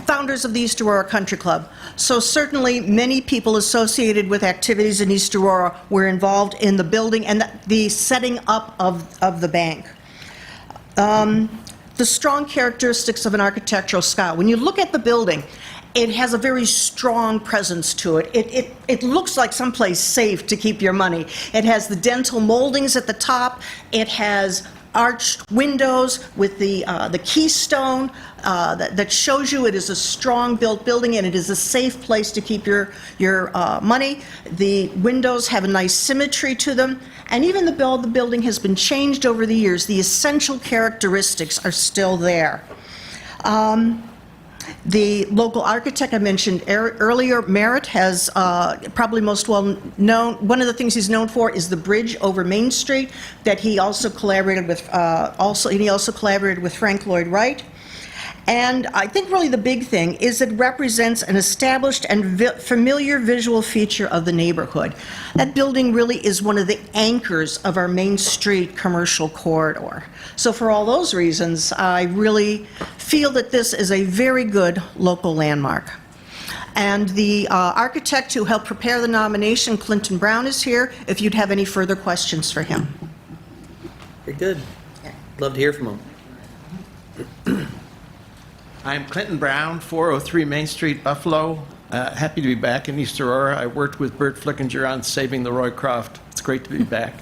founders of the East Aurora Country Club. So certainly many people associated with activities in East Aurora were involved in the building and the setting up of the bank. The strong characteristics of an architectural style. When you look at the building, it has a very strong presence to it. It looks like someplace safe to keep your money. It has the dental moldings at the top. It has arched windows with the keystone that shows you it is a strong built building and it is a safe place to keep your money. The windows have a nice symmetry to them, and even the building has been changed over the years. The essential characteristics are still there. The local architect I mentioned earlier, Merritt, has probably most well known, one of the things he's known for is the bridge over Main Street that he also collaborated with, he also collaborated with Frank Lloyd Wright. And I think really the big thing is it represents an established and familiar visual feature of the neighborhood. That building really is one of the anchors of our Main Street commercial corridor. So for all those reasons, I really feel that this is a very good local landmark. And the architect who helped prepare the nomination, Clinton Brown, is here, if you'd have any further questions for him. Very good. Love to hear from him. I'm Clinton Brown, 403 Main Street, Buffalo. Happy to be back in East Aurora. I worked with Bert Flickinger on saving the Roycroft. It's great to be back.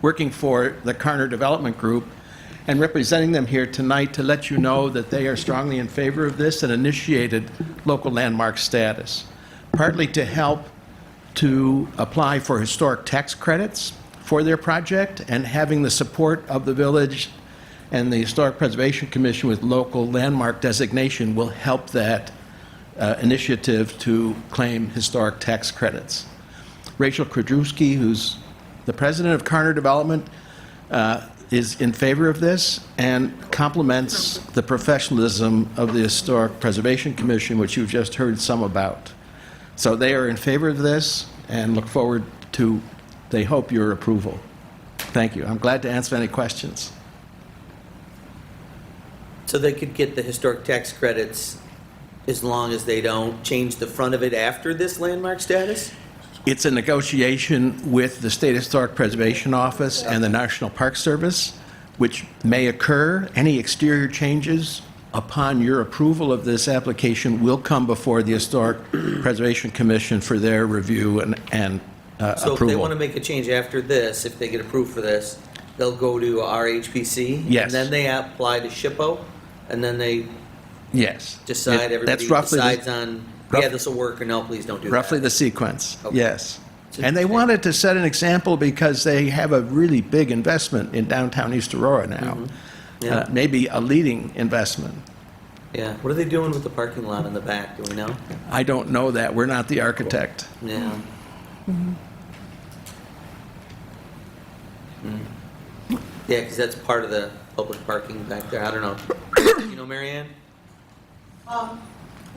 Working for the Karner Development Group and representing them here tonight to let you know that they are strongly in favor of this and initiated local landmark status, partly to help to apply for historic tax credits for their project, and having the support of the village and the Historic Preservation Commission with local landmark designation will help that initiative to claim historic tax credits. Rachel Krajewski, who's the president of Karner Development, is in favor of this and compliments the professionalism of the Historic Preservation Commission, which you've just heard some about. So they are in favor of this and look forward to, they hope, your approval. Thank you. I'm glad to answer any questions. So they could get the historic tax credits as long as they don't change the front of it after this landmark status? It's a negotiation with the State Historic Preservation Office and the National Park Service, which may occur. Any exterior changes upon your approval of this application will come before the Historic Preservation Commission for their review and So approval. if they want to make a change after this, if they get approved for this, they'll go to our HPC? Yes. And then they apply to SHPO? And then they Yes. decide, everybody That's roughly the- decides on, yeah, this will work, or no, please don't do that? Roughly the sequence, Okay. yes. And they wanted to set an example because they have a really big investment in downtown East Aurora now. Yeah. Maybe a leading investment. Yeah. What are they doing with the parking lot in the back? Do we know? I don't know that. We're not the architect. Yeah. Yeah, because that's part of the public parking back there. I don't know. You know, Marianne?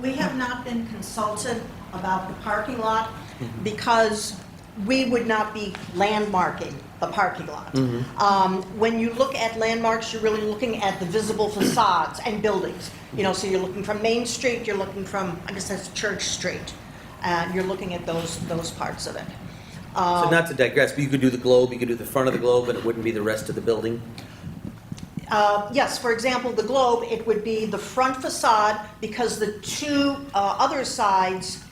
We have not been consulted about the parking lot because we would not be landmarking the parking lot. When you look at landmarks, you're really looking at the visible facades and buildings. You know, so you're looking from Main Street, you're looking from, I guess that's Church Street, and you're looking at those parts of it. So not to digress, but you could do the globe, you could do the front of the globe, and it wouldn't be the rest of the building? Yes, for example, the globe, it would be the front facade because the two other sides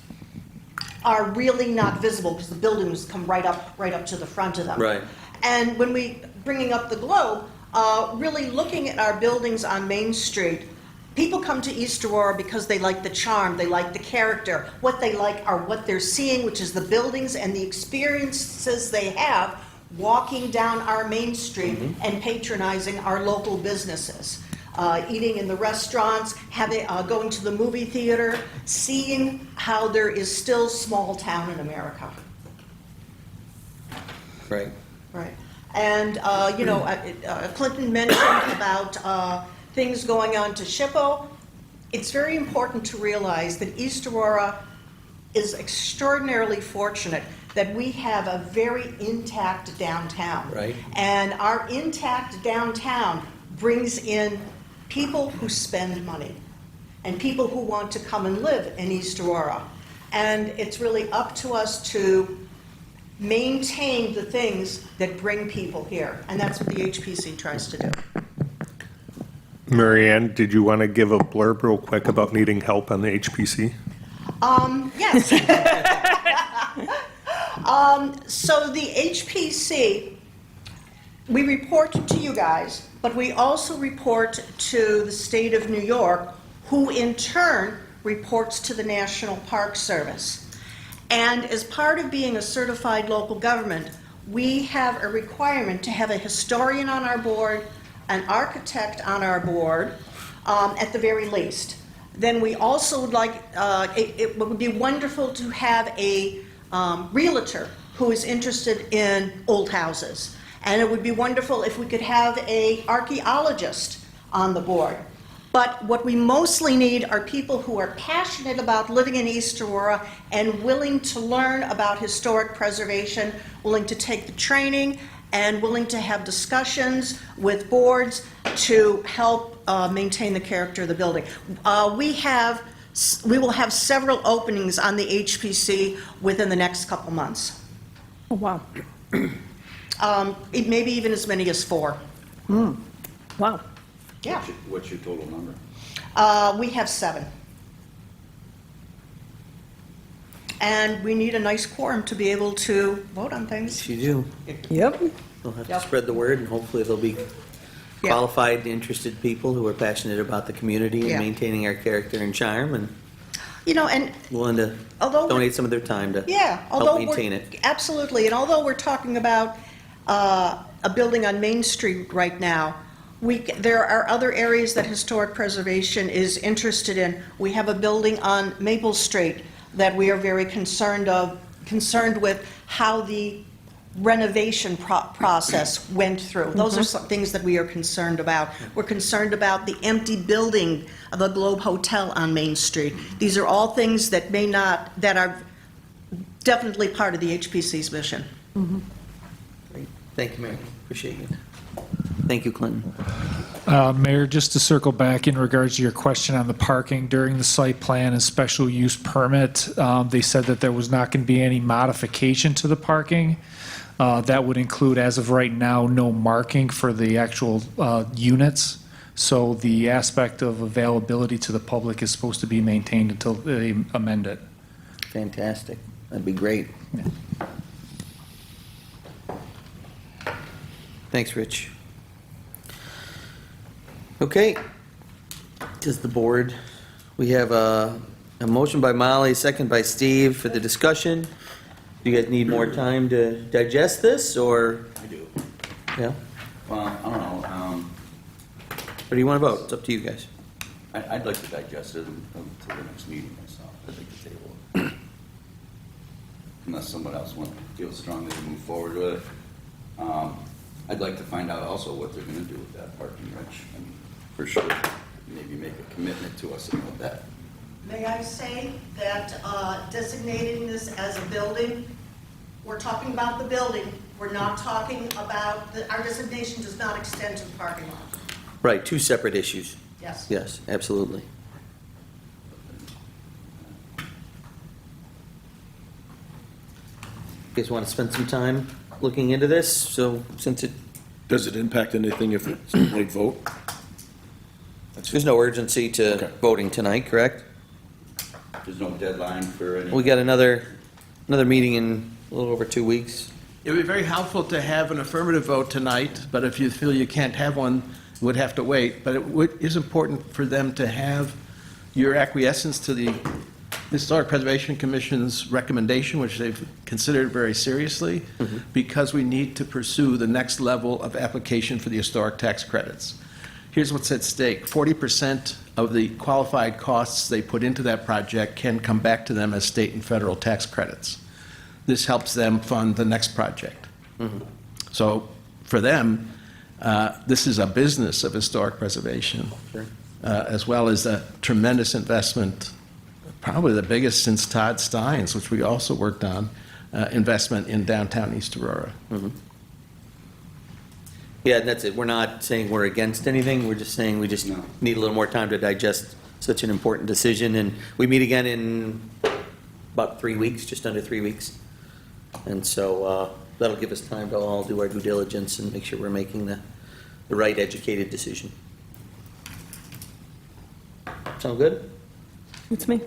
are really not visible because the buildings come right up to the front of them. Right. And when we bringing up the globe, really looking at our buildings on Main Street, people come to East Aurora because they like the charm, they like the character. What they like are what they're seeing, which is the buildings and the experiences they have walking down our Main Street and patronizing our local businesses. Eating in the restaurants, going to the movie theater, seeing how there is still small town in America. Right. Right. And, Clinton mentioned about things going on to SHPO. It's very important to realize that East Aurora is extraordinarily fortunate that we have a very intact downtown. Right. And our intact downtown brings in people who spend money and people who want to come and live in East Aurora. And it's really up to us to maintain the things that bring people here. And that's what the HPC tries to do. Marianne, did you want to give a blurb real quick about needing help on the HPC? Yes. So the HPC, we report to you guys, but we also report to the state of New York, who in turn reports to the National Park Service. And as part of being a certified local government, we have a requirement to have a historian on our board, an architect on our board, at the very least. Then we also would like, it would be wonderful to have a realtor who is interested in old houses. And it would be wonderful if we could have an archaeologist on the board. But what we mostly need are people who are passionate about living in East Aurora and willing to learn about historic preservation, willing to take the training, and willing to have discussions with boards to help maintain the character of the building. We will have several openings on the HPC within the next couple months. Oh, wow. Maybe even as many as 4. Wow. Yeah. What's your total number? We have 7. And we need a nice quorum to be able to vote on things. You do. Yep. We'll have Yep. to spread the word, and hopefully there'll be qualified, interested people who are passionate about the community and Yeah. maintaining our character and charm, and You know, and willing to although donate some of their time to although help maintain it. Absolutely, and although we're talking about a building on Main Street right now, there are other areas that historic preservation is interested in. We have a building on Maple Street that we are very concerned with how the renovation process went through. Those are some things that we are concerned about. We're concerned about the empty building of the Globe Hotel on Main Street. These are all things that that are definitely part of the HPC's mission. Great. Thank you, Mary. Appreciate you. Thank you, Clinton. Mayor, just to circle back in regards to your question on the parking, during the site plan and special use permit, they said that there was not going to be any modification to the parking. That would include, as of right now, no marking for the actual units. So the aspect of availability to the public is supposed to be maintained until they amend it. Fantastic. That'd be great. Thanks, Rich. Okay. Does the board, we have a motion by Molly, second by Steve for the discussion. Do you guys need more time to digest this, or? I do. Yeah? Well, I don't know. Or do you want to vote? It's up to you guys. I'd like to digest it until the next meeting myself. I'd like to table it. Unless someone else feels strongly to move forward with it. I'd like to find out also what they're going to do with that parking, Rich. I mean, for sure, maybe make a commitment to us about that. May I say that designating this as a building, we're talking about the building, we're not talking about, our designation does not extend to the parking lot. Right, two separate issues. Yes. Yes, absolutely. You guys want to spend some time looking into this? So since it... Does it impact anything if it's a late vote? There's no urgency to voting tonight, correct? There's no deadline for any... We got another meeting in a little over 2 weeks. It would be very helpful to have an affirmative vote tonight, but if you feel you can't have one, you would have to wait. But it is important for them to have your acquiescence to the Historic Preservation Commission's recommendation, which they've considered very seriously, because we need to pursue the next level of application for the historic tax credits. Here's what's at stake. 40% of the qualified costs they put into that project can come back to them as state and federal tax credits. This helps them fund the next project. So for them, this is a business of historic preservation, as well as a tremendous investment, probably the biggest since Todd Stein's, which we also worked on, investment in downtown East Aurora. Yeah, and that's it. We're not saying we're against anything. We're just saying we just need a little more time to digest such an important decision. And we meet again in about 3 weeks, just under 3 weeks. And so that'll give us time to all do our due diligence and make sure we're making the right educated decision. Sound good? It's me.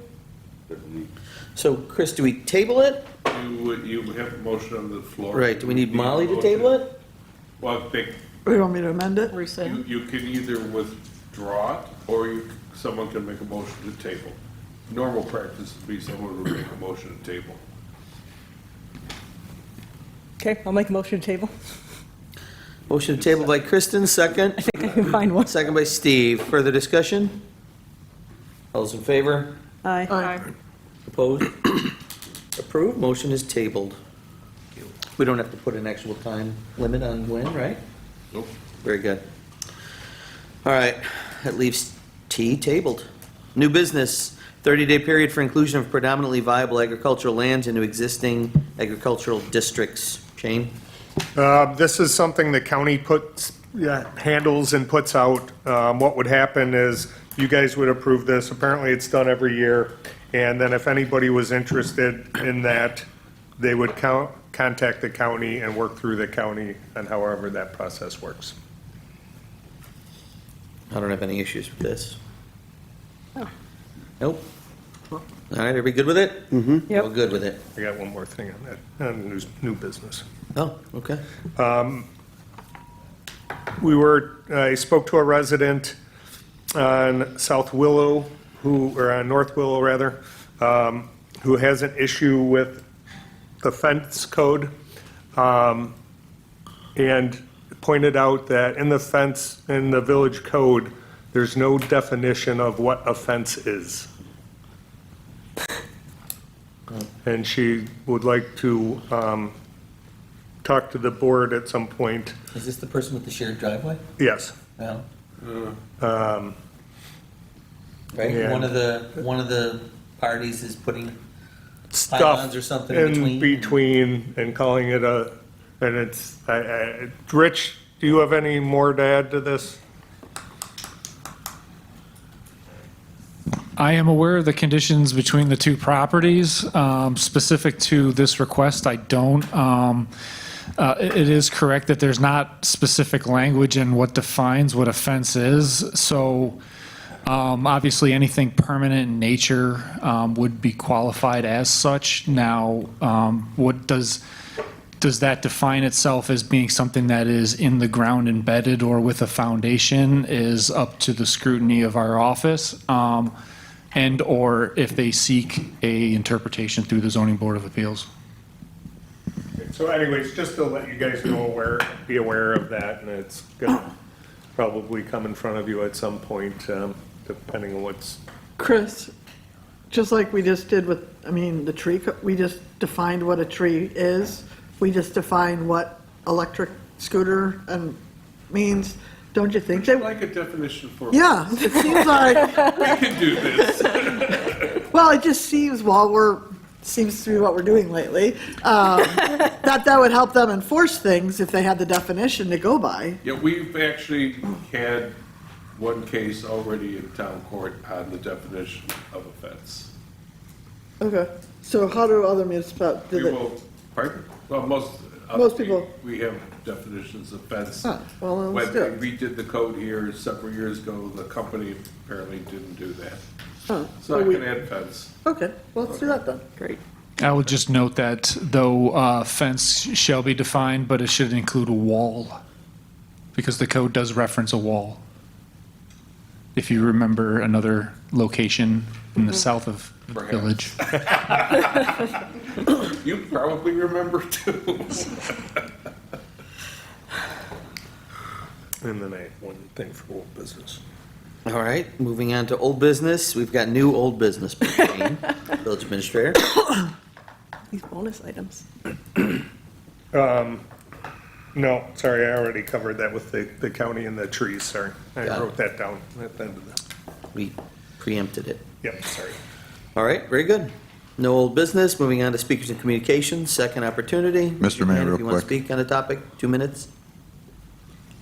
So, Chris, do we table it? You have a motion on the floor. Right, do we need Molly to table it? Well, You want me to amend it? you can either withdraw it, or someone can make a motion to table. Normal practice would be someone would make a motion to table. Okay, I'll make a motion to table. Motion to table by Kristen, second. I think I can find one. Second by Steve. Further discussion? All those in favor? Aye. Aye. Opposed? Approved. Motion is tabled. We don't have to put an actual time limit on when, right? Nope. Very good. All right, that leaves T tabled. New business, 30-day period for inclusion of predominantly viable agricultural lands into existing agricultural districts. Shane? This is something the county handles and puts out. What would happen is you guys would approve this. Apparently, it's done every year. And then if anybody was interested in that, they would contact the county and work through the county and however that process works. I don't have any issues with this. Nope. All right, everybody good with it? Mm-hmm. Yep. All good with it. I got one more thing on that, on new business. Oh, okay. I spoke to a resident on South Willow, or on North Willow rather, who has an issue with the fence code, and pointed out that in the village code, there's no definition of what a fence is. And she would like to talk to the board at some point. Is this the person with the shared driveway? Yes. No. Right, and- one of the parties is putting Stuff pylons or something in between and calling it and it's, Rich, do you have any more to add to this? I am aware of the conditions between the two properties. Specific to this request, I don't. It is correct that there's not specific language in what defines what a fence is. So obviously, anything permanent in nature would be qualified as such. Now, what does that define itself as being something that is in the ground embedded or with a foundation is up to the scrutiny of our office. And or if they seek a interpretation through the Zoning Board of Appeals. So anyways, just to let you guys know, be aware of that, and it's gonna probably come in front of you at some point, depending on what's. Chris, just like we just did with, the tree, we just defined what a tree is. We just defined what electric scooter means. Don't you think? Would you like a definition for? Yeah, it seems like, We can do this. well, it just seems seems to be what we're doing lately, that would help them enforce things if they had the definition to go by. Yeah, we've actually had one case already in town court on the definition of a fence. Okay, so how do other municipalities, We will, pardon? Well, Most people- We have definitions of fence. Huh, well, then let's do When it. we redid the code here several years ago, the company apparently didn't do that. Huh, So I can add fence. Okay, well, let's do that then. Great. I would just note that though fence shall be defined, but it should include a wall, because the code does reference a wall. If you remember another location in the south of the village. You probably remember too. And then I have one thing for old business. All right, moving on to old business. We've got new old business. Village Administrator. These bonus items. No, sorry, I already covered that with the county and the trees, sorry. I Got it. wrote that down at the end of the, We preempted it. yep, sorry. All right, very good. No old business. Moving on to speakers and communications. Second opportunity. Mr. Raise your Mayor, hand real If you want to quick. speak on a topic, 2 minutes.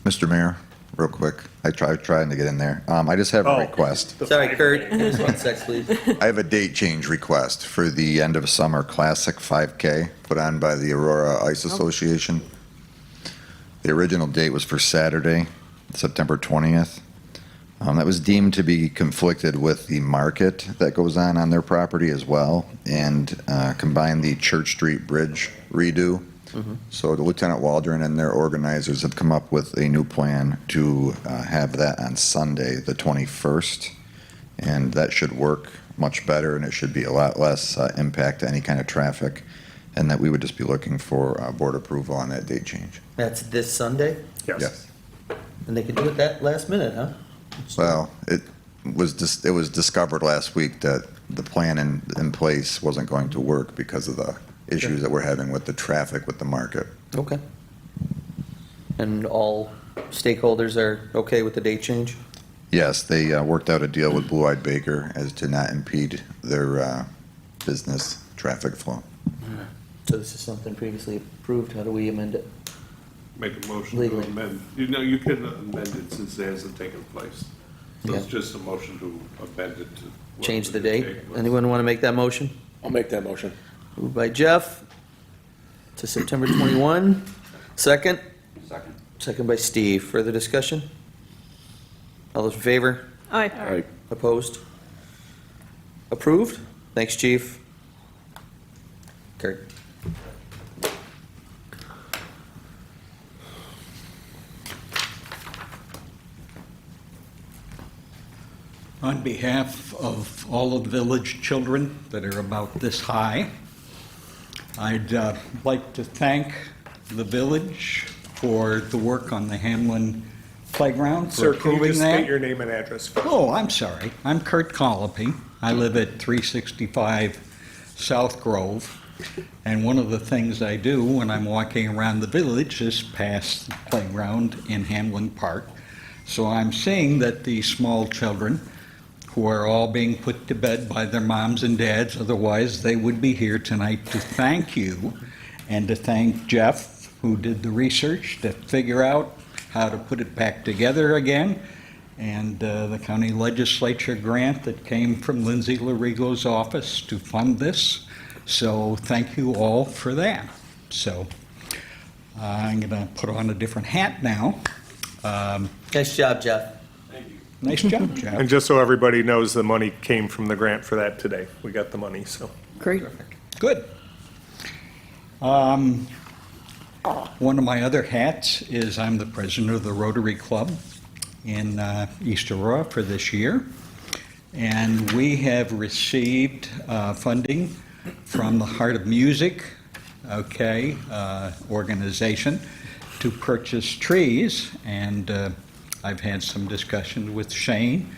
Mr. Mayor, real quick, I'm trying to get in there. I just have a Oh. request. Sorry, Kurt. Just 1 sec, please. I have a date change request for the end of summer classic 5K put on by the Aurora Ice Association. The original date was for Saturday, September 20th, That was deemed to be conflicted with the market that goes on their property as well, and combined the Church Street Bridge redo. So the Lieutenant Waldron and their organizers have come up with a new plan to have that on Sunday, the 21st, and that should work much better, and it should be a lot less impact to any kind of traffic, and that we would just be looking for board approval on that date change. That's this Sunday? Yes. And they could do it that last minute, huh? Well, it was discovered last week that the plan in place wasn't going to work because of the issues that we're having with the traffic with the market. Okay. And all stakeholders are okay with the date change? Yes, they worked out a deal with Blue Eyed Baker as to not impede their business traffic flow. So this is something previously approved. How do we amend it? Make a motion to Legally. amend. You know, you can amend it since it hasn't taken place. So it's Yeah. just a motion to amend it to. Change the whatever date? was. Anyone want to make that motion? I'll make that motion. Moved by Jeff to September 21. Second? Second. Second by Steve. Further discussion? All those in favor? Aye. All right. Opposed? Approved? Thanks, Chief. Kurt. On behalf of all of the village children that are about this high, I'd like to thank the village for the work on the Hamlin Playground, for Sir, can you approving just that. state your name and address? Oh, I'm sorry. I'm Kurt Colopy. I live at 365 South Grove. And one of the things I do when I'm walking around the village is pass the playground in Hamlin Park. So I'm seeing that these small children, who are all being put to bed by their moms and dads, otherwise they would be here tonight, to thank you and to thank Jeff, who did the research to figure out how to put it back together again, and the county legislature grant that came from Lindsay Larigo's office to fund this. So thank you all for that. So I'm going to put on a different hat now. Nice job, Jeff. Nice job, Jeff. And just so everybody knows, the money came from the grant for that today. We got the money, so. Great. Good. One of my other hats is I'm the president of the Rotary Club in East Aurora for this year. And we have received funding from the Heart of Music, organization, to purchase trees. And I've had some discussion with Shane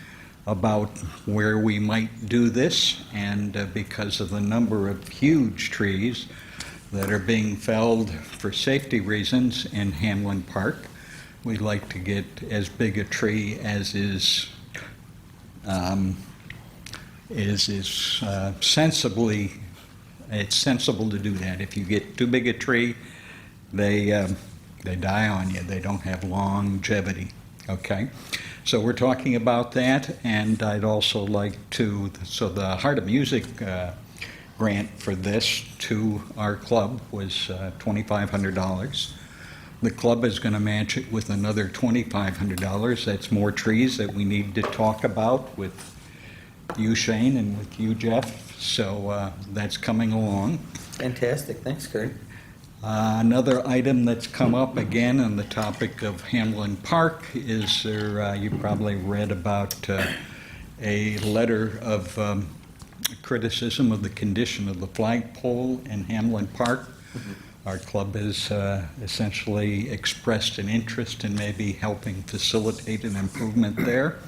about where we might do this, and because of the number of huge trees that are being felled for safety reasons in Hamlin Park, we'd like to get as big a tree as is sensibly, it's sensible to do that. If you get too big a tree, they die on you. They don't have longevity. Okay, so we're talking about that, and I'd also like to, so the Heart of Music grant for this to our club was $2,500. The club is going to match it with another $2,500. That's more trees that we need to talk about with you, Shane, and with you, Jeff. So that's coming along. Fantastic. Thanks, Kurt. Another item that's come up again on the topic of Hamlin Park is there, you probably read about a letter of criticism of the condition of the flagpole in Hamlin Park. Our club has essentially expressed an interest in maybe helping facilitate an improvement there.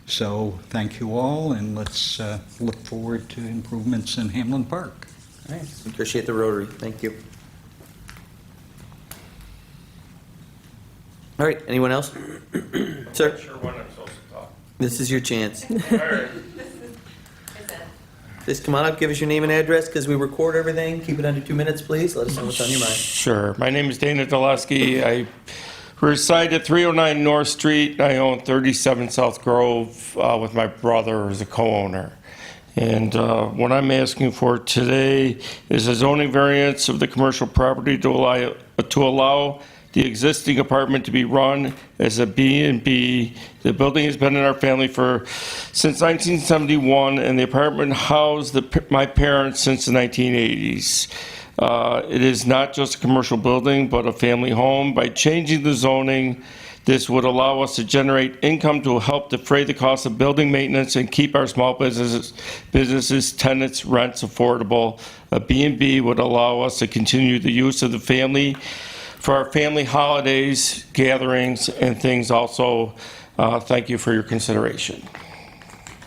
So thank you all, and let's look forward to improvements in Hamlin Park. All right. Appreciate the Rotary. Thank you. All right. Anyone else? Sir? Not sure when I'm supposed to talk. This is your chance. All right. Please come on up, give us your name and address, because we record everything. Keep it under 2 minutes, please. Let us know what's on your mind. Sure. My name is Dana Dulesky. I reside at 309 North Street. I own 37 South Grove with my brother as a co-owner. And what I'm asking for today is a zoning variance of the commercial property to allow the existing apartment to be run as a B&B. The building has been in our family since 1971, and the apartment housed my parents since the 1980s. It is not just a commercial building, but a family home. By changing the zoning, this would allow us to generate income to help defray the cost of building maintenance and keep our small businesses, tenants, rents affordable. A B&B would allow us to continue the use of the family for our family holidays, gatherings, and things also. Thank you for your consideration.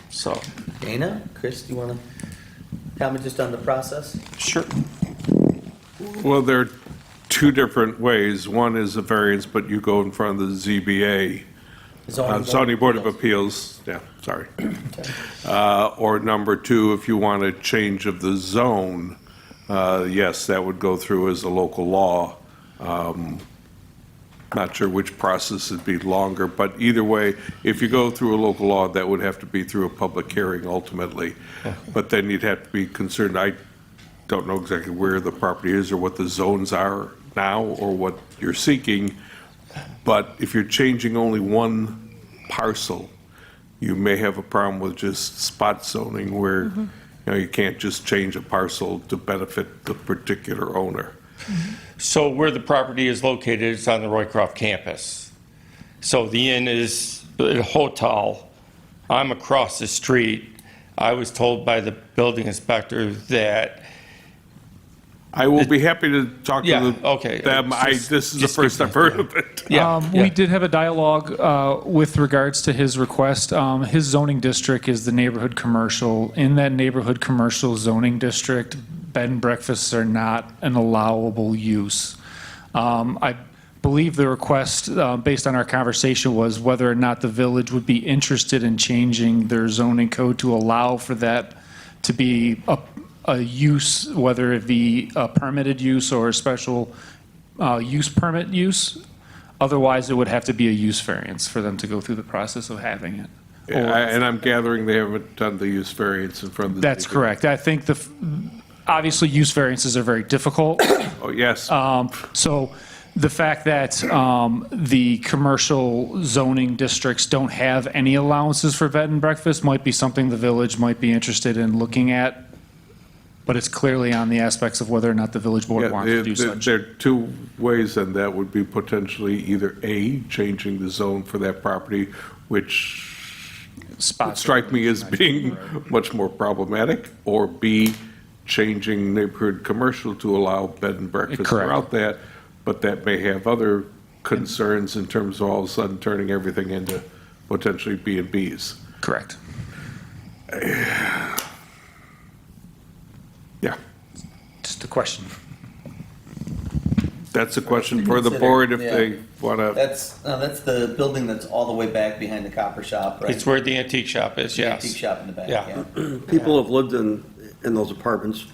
So, Dana, Chris, do you want to comment just on the process? Sure. Well, there are two different ways. One is a variance, but you go in front of the ZBA, Zoning Board of Appeals, yeah, sorry. Or number two, if you want a change of the zone, yes, that would go through as a local law. Not sure which process would be longer, but either way, if you go through a local law, that would have to be through a public hearing ultimately. But then you'd have to be concerned, I don't know exactly where the property is or what the zones are now or what you're seeking, but if you're changing only one parcel, you may have a problem with just spot zoning where you can't just change a parcel to benefit the particular owner. So where the property is located, it's on the Roycroft campus. So the inn is a hotel. I'm across the street. I was told by the building inspector that I will be happy to talk to them. This is the first I've heard of it. We did have a dialogue with regards to his request. His zoning district is the neighborhood commercial. In that neighborhood commercial zoning district, bed and breakfasts are not an allowable use. I believe the request, based on our conversation, was whether or not the village would be interested in changing their zoning code to allow for that to be a use, whether it be a permitted use or a special use permit use. Otherwise, it would have to be a use variance for them to go through the process of having it. And I'm gathering they haven't done the use variance in front of the. That's correct. I think obviously use variances are very difficult. Oh, yes. So the fact that the commercial zoning districts don't have any allowances for bed and breakfast might be something the village might be interested in looking at. But it's clearly on the aspects of whether or not the village board wants to do such. There are two ways, and that would be potentially either A, changing the zone for that property, which would strike me as being much more problematic, or B, changing neighborhood commercial to allow bed and breakfast throughout that, but that may have other concerns in terms of all of a sudden turning everything into potentially B&Bs. Correct. Yeah. Just a question. That's a question for the board if they want to. That's the building that's all the way back behind the copper shop, right? It's where the antique shop is, The yes. antique shop in the back, Yeah. People have lived in those apartments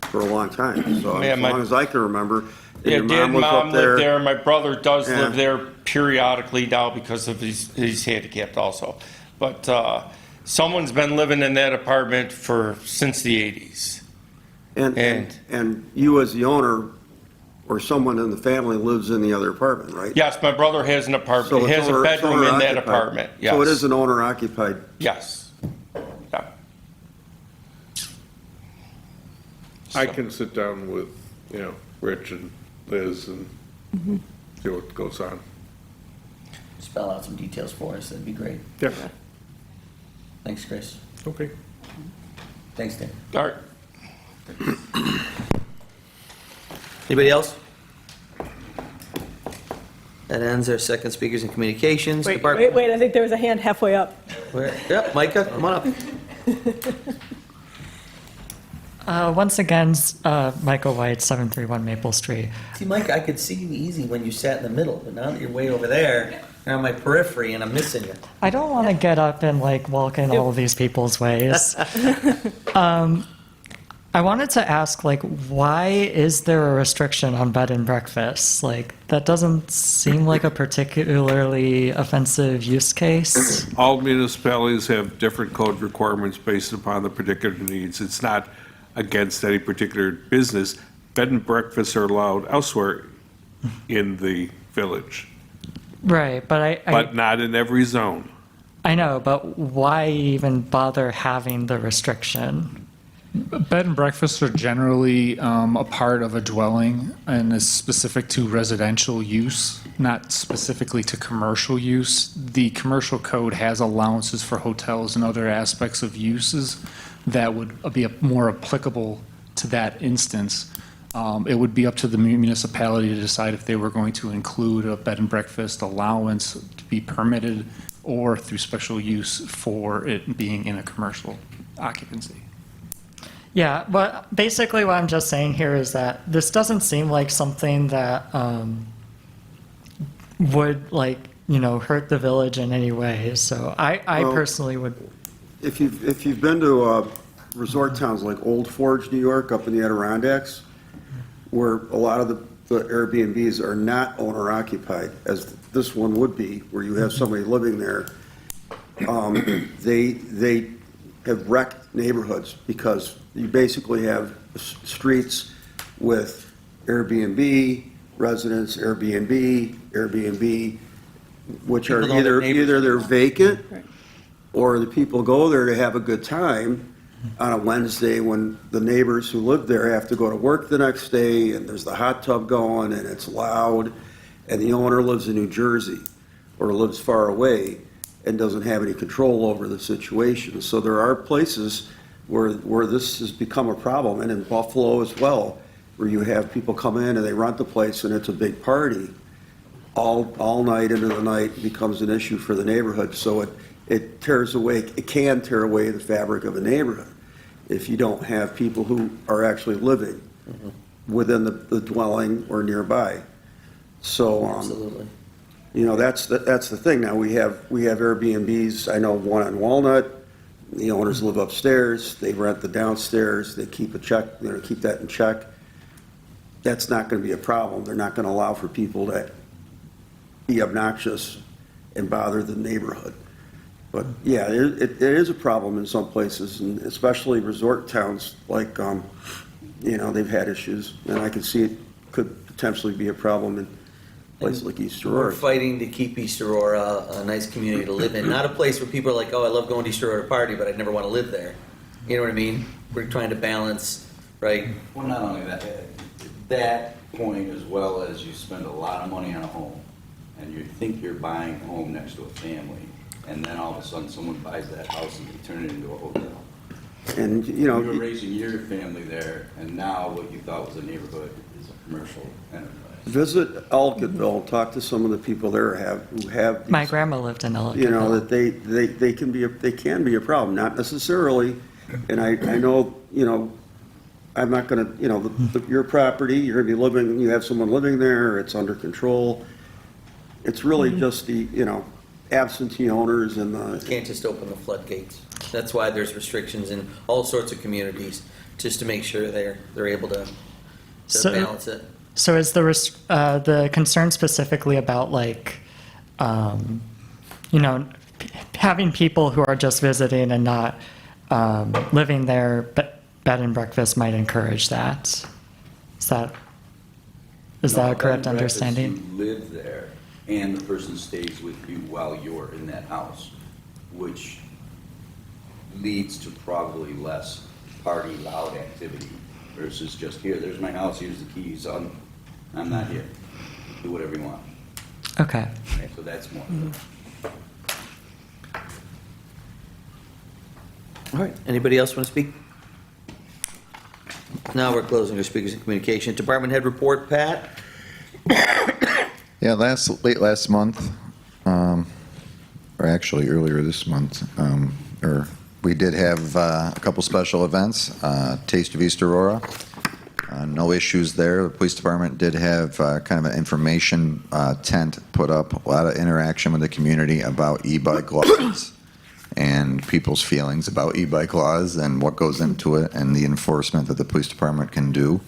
for a long time, so Yeah, as long as I can remember. And Yeah, your Dad and was Mom up lived there. My brother does Yeah. live there periodically now because of he's handicapped also. But someone's been living in that apartment since the 80s. And you as the owner, or someone in the family lives in the other apartment, right? Yes, my brother has an apartment. So He it's has a it's bedroom in that owner-occupied. apartment, yes. So it is an owner-occupied. Yes. Yeah. I can sit down with, Rich and Liz and see what goes on. Spell out some details for us, that'd be great. Yeah. Thanks, Chris. Okay. Thanks, Dan. All right. Anybody else? That ends our second speakers and communications department. Wait, I think there was a hand halfway up. Yep, Micah, come on up. Once again, Michael White, 731 Maple Street. See, Mike, I could see you easy when you sat in the middle, but now that you're way over there, you're on my periphery and I'm missing you. I don't want to get up and walk in all of these people's ways. I wanted to ask, why is there a restriction on bed and breakfast? That doesn't seem like a particularly offensive use case. All municipalities have different code requirements based upon the particular needs. It's not against any particular business. Bed and breakfasts are allowed elsewhere in the village, Right, but but not in every zone. I know, but why even bother having the restriction? Bed and breakfasts are generally a part of a dwelling and is specific to residential use, not specifically to commercial use. The commercial code has allowances for hotels and other aspects of uses that would be more applicable to that instance. It would be up to the municipality to decide if they were going to include a bed and breakfast allowance to be permitted or through special use for it being in a commercial occupancy. Yeah, but basically what I'm just saying here is that this doesn't seem like something that would hurt the village in any way. So I Well, personally would. If you've been to resort towns like Old Forge, New York, up in the Adirondacks, where a lot of the Airbnbs are not owner occupied, as this one would be, where you have somebody living there, they have wrecked neighborhoods because you basically have streets with Airbnb residents, Airbnb, which are People know their neighbors. either they're vacant or the people go there to have a good time on a Wednesday when the neighbors who live there have to go to work the next day and there's the hot tub going and it's loud and the owner lives in New Jersey or lives far away and doesn't have any control over the situation. So there are places where this has become a problem, and in Buffalo as well, where you have people come in and they rent the place and it's a big party all night into the night. Becomes an issue for the neighborhood. So it can tear away the fabric of a neighborhood if you don't have people who are actually living within the dwelling or nearby. So, Absolutely. that's the thing. Now we have Airbnbs. I know one on Walnut. The owners live upstairs. They rent the downstairs. They keep keep that in check. That's not going to be a problem. They're not going to allow for people to be obnoxious and bother the neighborhood. But yeah, it is a problem in some places, and especially resort towns like, they've had issues, and I can see it could potentially be a problem in places like East We're Aurora. fighting to keep East Aurora a nice community to live in, not a place where people are like, oh, I love going to East Aurora to party, but I'd never want to live there. You know what I mean? We're trying to balance, right? Well, not only that, that point as well as you spend a lot of money on a home, and you think you're buying a home next to a family, and then all of a sudden someone buys that house and they turn it into a hotel. And, You were raising your family there, and now what you thought was a neighborhood is a commercial enterprise. Visit Ellicottville, talk to some of the people there who have. My grandma lived in Ellicottville. You know, that they can be a problem, not necessarily, and I know, I'm not gonna, your property, you're gonna be living, you have someone living there, it's under control. It's really just the, absentee owners and You can't just open the floodgates. That's why there's restrictions in all sorts of communities, just to make sure they're able to balance it. So is the concern specifically about having people who are just visiting and not living there, bed and breakfast might encourage that? Is that a correct understanding? You live there and the person stays with you while you're in that house, which leads to probably less party loud activity versus just here, there's my house, here's the keys, I'm not here. Do whatever you want. Okay. So that's more. All right, anybody else want to speak? Now we're closing our speakers and communication. Department head report, Pat? Yeah, late last month, or actually earlier this month, we did have a couple special events, Taste of East Aurora. No issues there. The police department did have kind of an information tent put up, a lot of interaction with the community about e-bike laws and people's feelings about e-bike laws and what goes into it and the enforcement that the police department can do.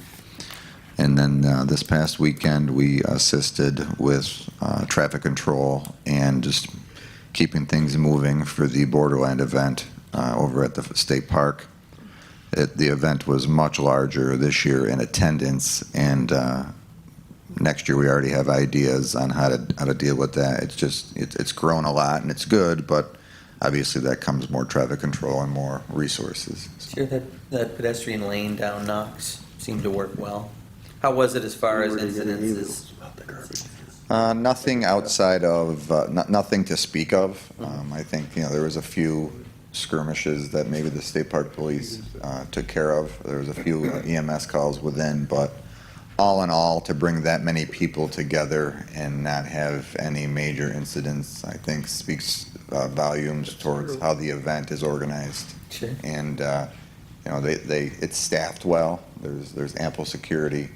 And then this past weekend, we assisted with traffic control and just keeping things moving for the Borderland event over at the state park. The event was much larger this year in attendance and next year we already have ideas on how to deal with that. It's just, it's grown a lot and it's good, but obviously that comes more traffic control and more resources. Sure, that pedestrian lane down Knox seemed to work well. How was it as far as incidences? Nothing outside of, nothing to speak of. I think, there was a few skirmishes that maybe the State Park Police took care of. There was a few EMS calls within, but all in all, to bring that many people together and not have any major incidents, I think speaks volumes towards how the event is organized. Sure. And, it's staffed well. There's ample security.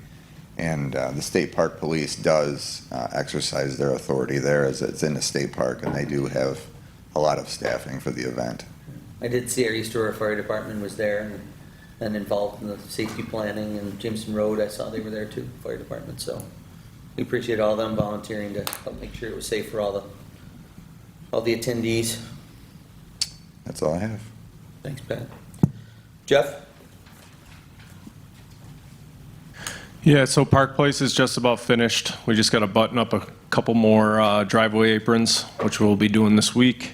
And the State Park Police does exercise their authority there, as it's in the state park, and they do have a lot of staffing for the event. I did see our East Aurora Fire Department was there and involved in the safety planning, and Jameson Road, I saw they were there too, fire department, so we appreciate all them volunteering to help make sure it was safe for all the attendees. That's all I have. Thanks, Pat. Jeff? Yeah, so Park Place is just about finished. We just got to button up a couple more driveway aprons, which we'll be doing this week.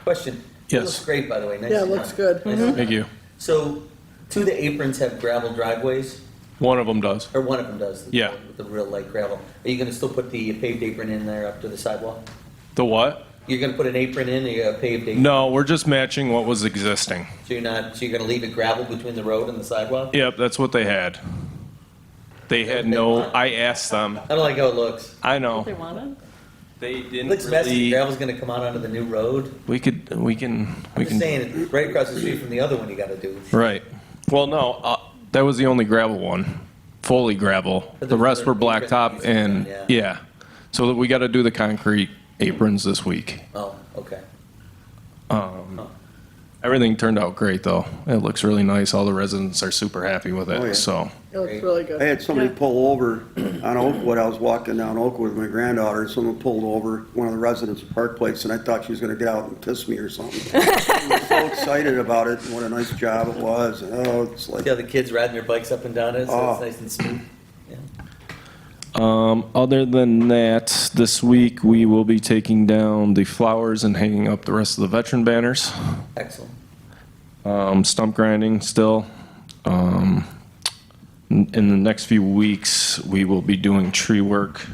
Question. Yes. It looks great, by the way. Nice. Yeah, it looks good. Thank you. So, do the aprons have gravel driveways? One of them does. Or one of them does? Yeah. With the real light gravel. Are you going to still put the paved apron in there up to the sidewalk? The what? You're going to put an apron in, or you got a paved apron? No, we're just matching what was existing. So you're going to leave it gravel between the road and the sidewalk? Yep, that's what they had. They had no, I asked them. I don't like how it looks. I know. They wanted? They didn't Looks messy. really. Gravel's going to come out onto the new road. We can. I'm just saying, right across the street from the other one you got to do. Right. Well, no, that was the only gravel one, fully gravel. But The the rest were apron blacktop needs to be and, done, yeah. So we got to do the concrete aprons this week. Oh, okay. Everything turned out great, though. It looks really nice. All the residents are super happy with it, Oh, yeah. so. It looks really good. I had somebody pull over on Oakwood. I was walking down Oakwood with my granddaughter, and someone pulled over, one of the residents of Park Place, and I thought she was gonna get out and kiss me or something. I was so excited about it, and what a nice job it was, and it's like, See how the kids riding their bikes up and down it, so Oh. it's nice and smooth. Yeah. Other than that, this week we will be taking down the flowers and hanging up the rest of the veteran banners. Excellent. Stump grinding still. In the next few weeks, we will be doing tree work.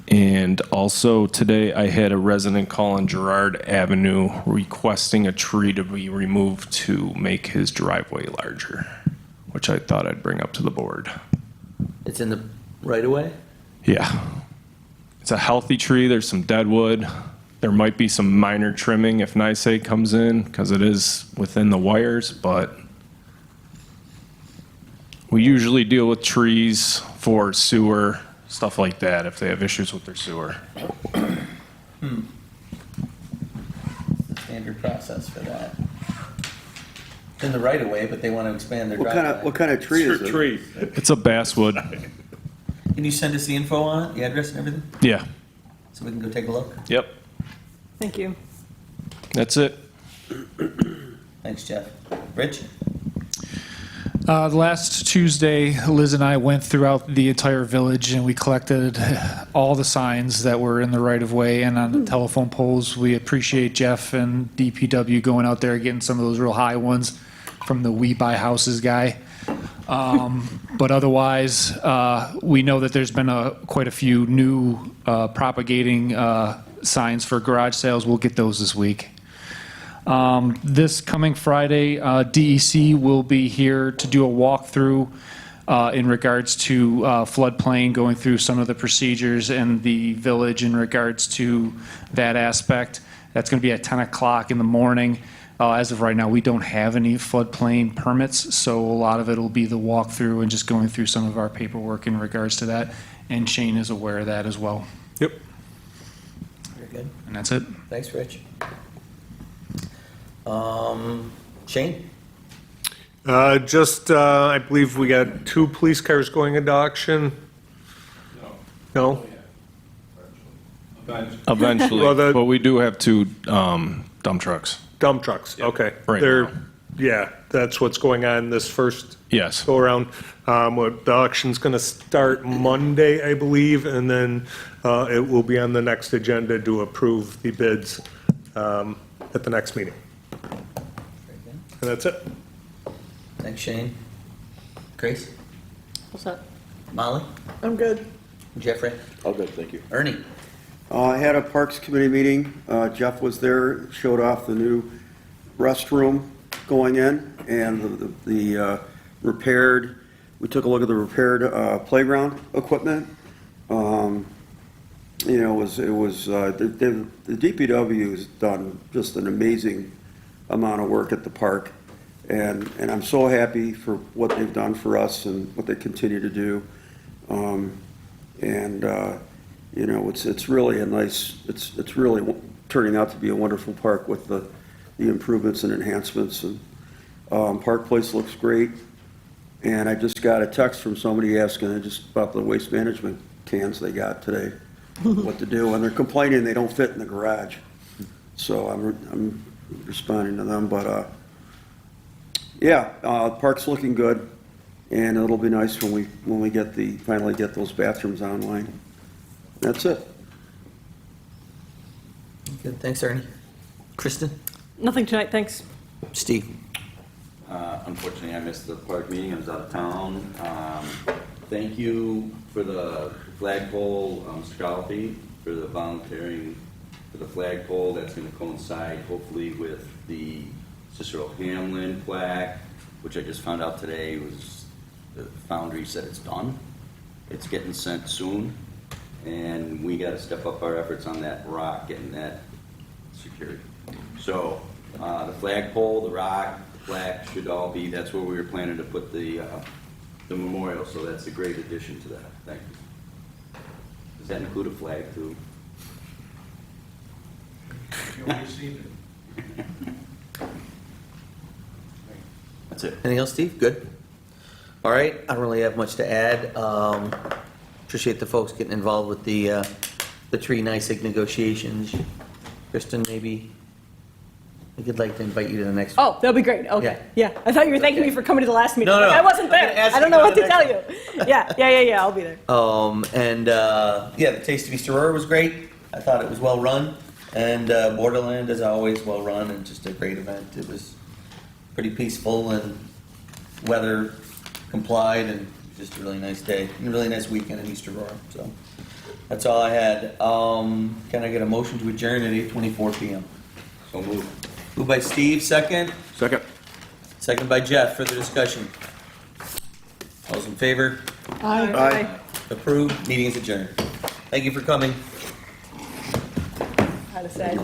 And also today, I had a resident call on Girard Avenue requesting a tree to be removed to make his driveway larger, which I thought I'd bring up to the board. It's in the right of way? Yeah. It's a healthy tree. There's some dead wood. There might be some minor trimming if NICE comes in, because it is within the wires, but we usually deal with trees for sewer, stuff like that, if they have issues with their sewer. Standard process for that. It's in the right of way, but they want to expand their driveway. what kind of tree is it? It's a basswood. Can you send us the info on it, the address and everything, Yeah. so we can go take a look? Yep. Thank you. That's it. Thanks, Jeff. Rich? Last Tuesday, Liz and I went throughout the entire village and we collected all the signs that were in the right of way and on the telephone poles. We appreciate Jeff and DPW going out there getting some of those real high ones from the We Buy Houses guy. But otherwise, we know that there's been quite a few new propagating signs for garage sales. We'll get those this week. This coming Friday, DEC will be here to do a walkthrough in regards to floodplain, going through some of the procedures in the village in regards to that aspect. That's going to be at 10 o'clock in the morning. As of right now, we don't have any floodplain permits, so a lot of it will be the walkthrough and just going through some of our paperwork in regards to that. And Shane is aware of that as well. Yep. Very good. And that's it. Thanks, Rich. Shane? I believe we got 2 police cars going into auction. No? Eventually, Well, but we do have 2 dump trucks. Dump trucks, okay. Right They're now. Yeah, that's what's going on this first Yes. go around. The auction's going to start Monday, I believe, and then it will be on the next agenda to approve the bids at the next meeting. And that's it. Thanks, Shane. Grace? What's that? Molly? I'm good. Jeffrey? All good, thank you. Ernie? I had a Parks Committee meeting. Jeff was there, showed off the new restroom going in and the repaired, we took a look at the repaired playground equipment. You know, it was the DPW has done just an amazing amount of work at the park. And I'm so happy for what they've done for us and what they continue to do. You know, it's really a nice, it's really turning out to be a wonderful park with the improvements and enhancements. And Park Place looks great. And I just got a text from somebody asking just about the waste management cans they got today, what to do. And they're complaining they don't fit in the garage. So I'm responding to them. But yeah, park's looking good. And it'll be nice when we finally get those bathrooms online. That's it. Good, thanks, Ernie. Kristen? Nothing tonight, thanks. Steve? Unfortunately, I missed the park meeting. I was out of town. Thank you for the flagpole, Scalpi, for the volunteering for the flagpole. That's going to coincide hopefully with the Cicero Hamlin plaque, which I just found out today was the Foundry said it's done. It's getting sent soon, and we got to step up our efforts on that rock, getting that secured. So the flagpole, the rock, the plaque should all be, that's where we were planning to put the memorial, so that's a great addition to that. Thank you. Does that include a flag too? That's it. Anything else, Steve? Good? All right, I don't really have much to add. Appreciate the folks getting involved with the tree NYSEG negotiations. Kristen, maybe we could like to invite you to the next one. Oh, that'll be great. Okay. Yeah. I thought you were thanking me for coming to the last meeting. No, Like, no. I wasn't I'm gonna there. ask I you don't know to what go to to tell the you. Yeah. I'll be there. Yeah, the Taste of East Aurora was great. I thought it was well run, and Borderland is always well run and just a great event. It was pretty peaceful and weather complied, and just a really nice day and a really nice weekend in East Aurora. So that's all I had. Can I get a motion to adjourn at 8:24 p.m.? So moved. Moved by Steve, second. Second. Second by Jeff. Further discussion. All those in favor? Aye. Approved. Meeting is adjourned. Thank you for coming. How to say.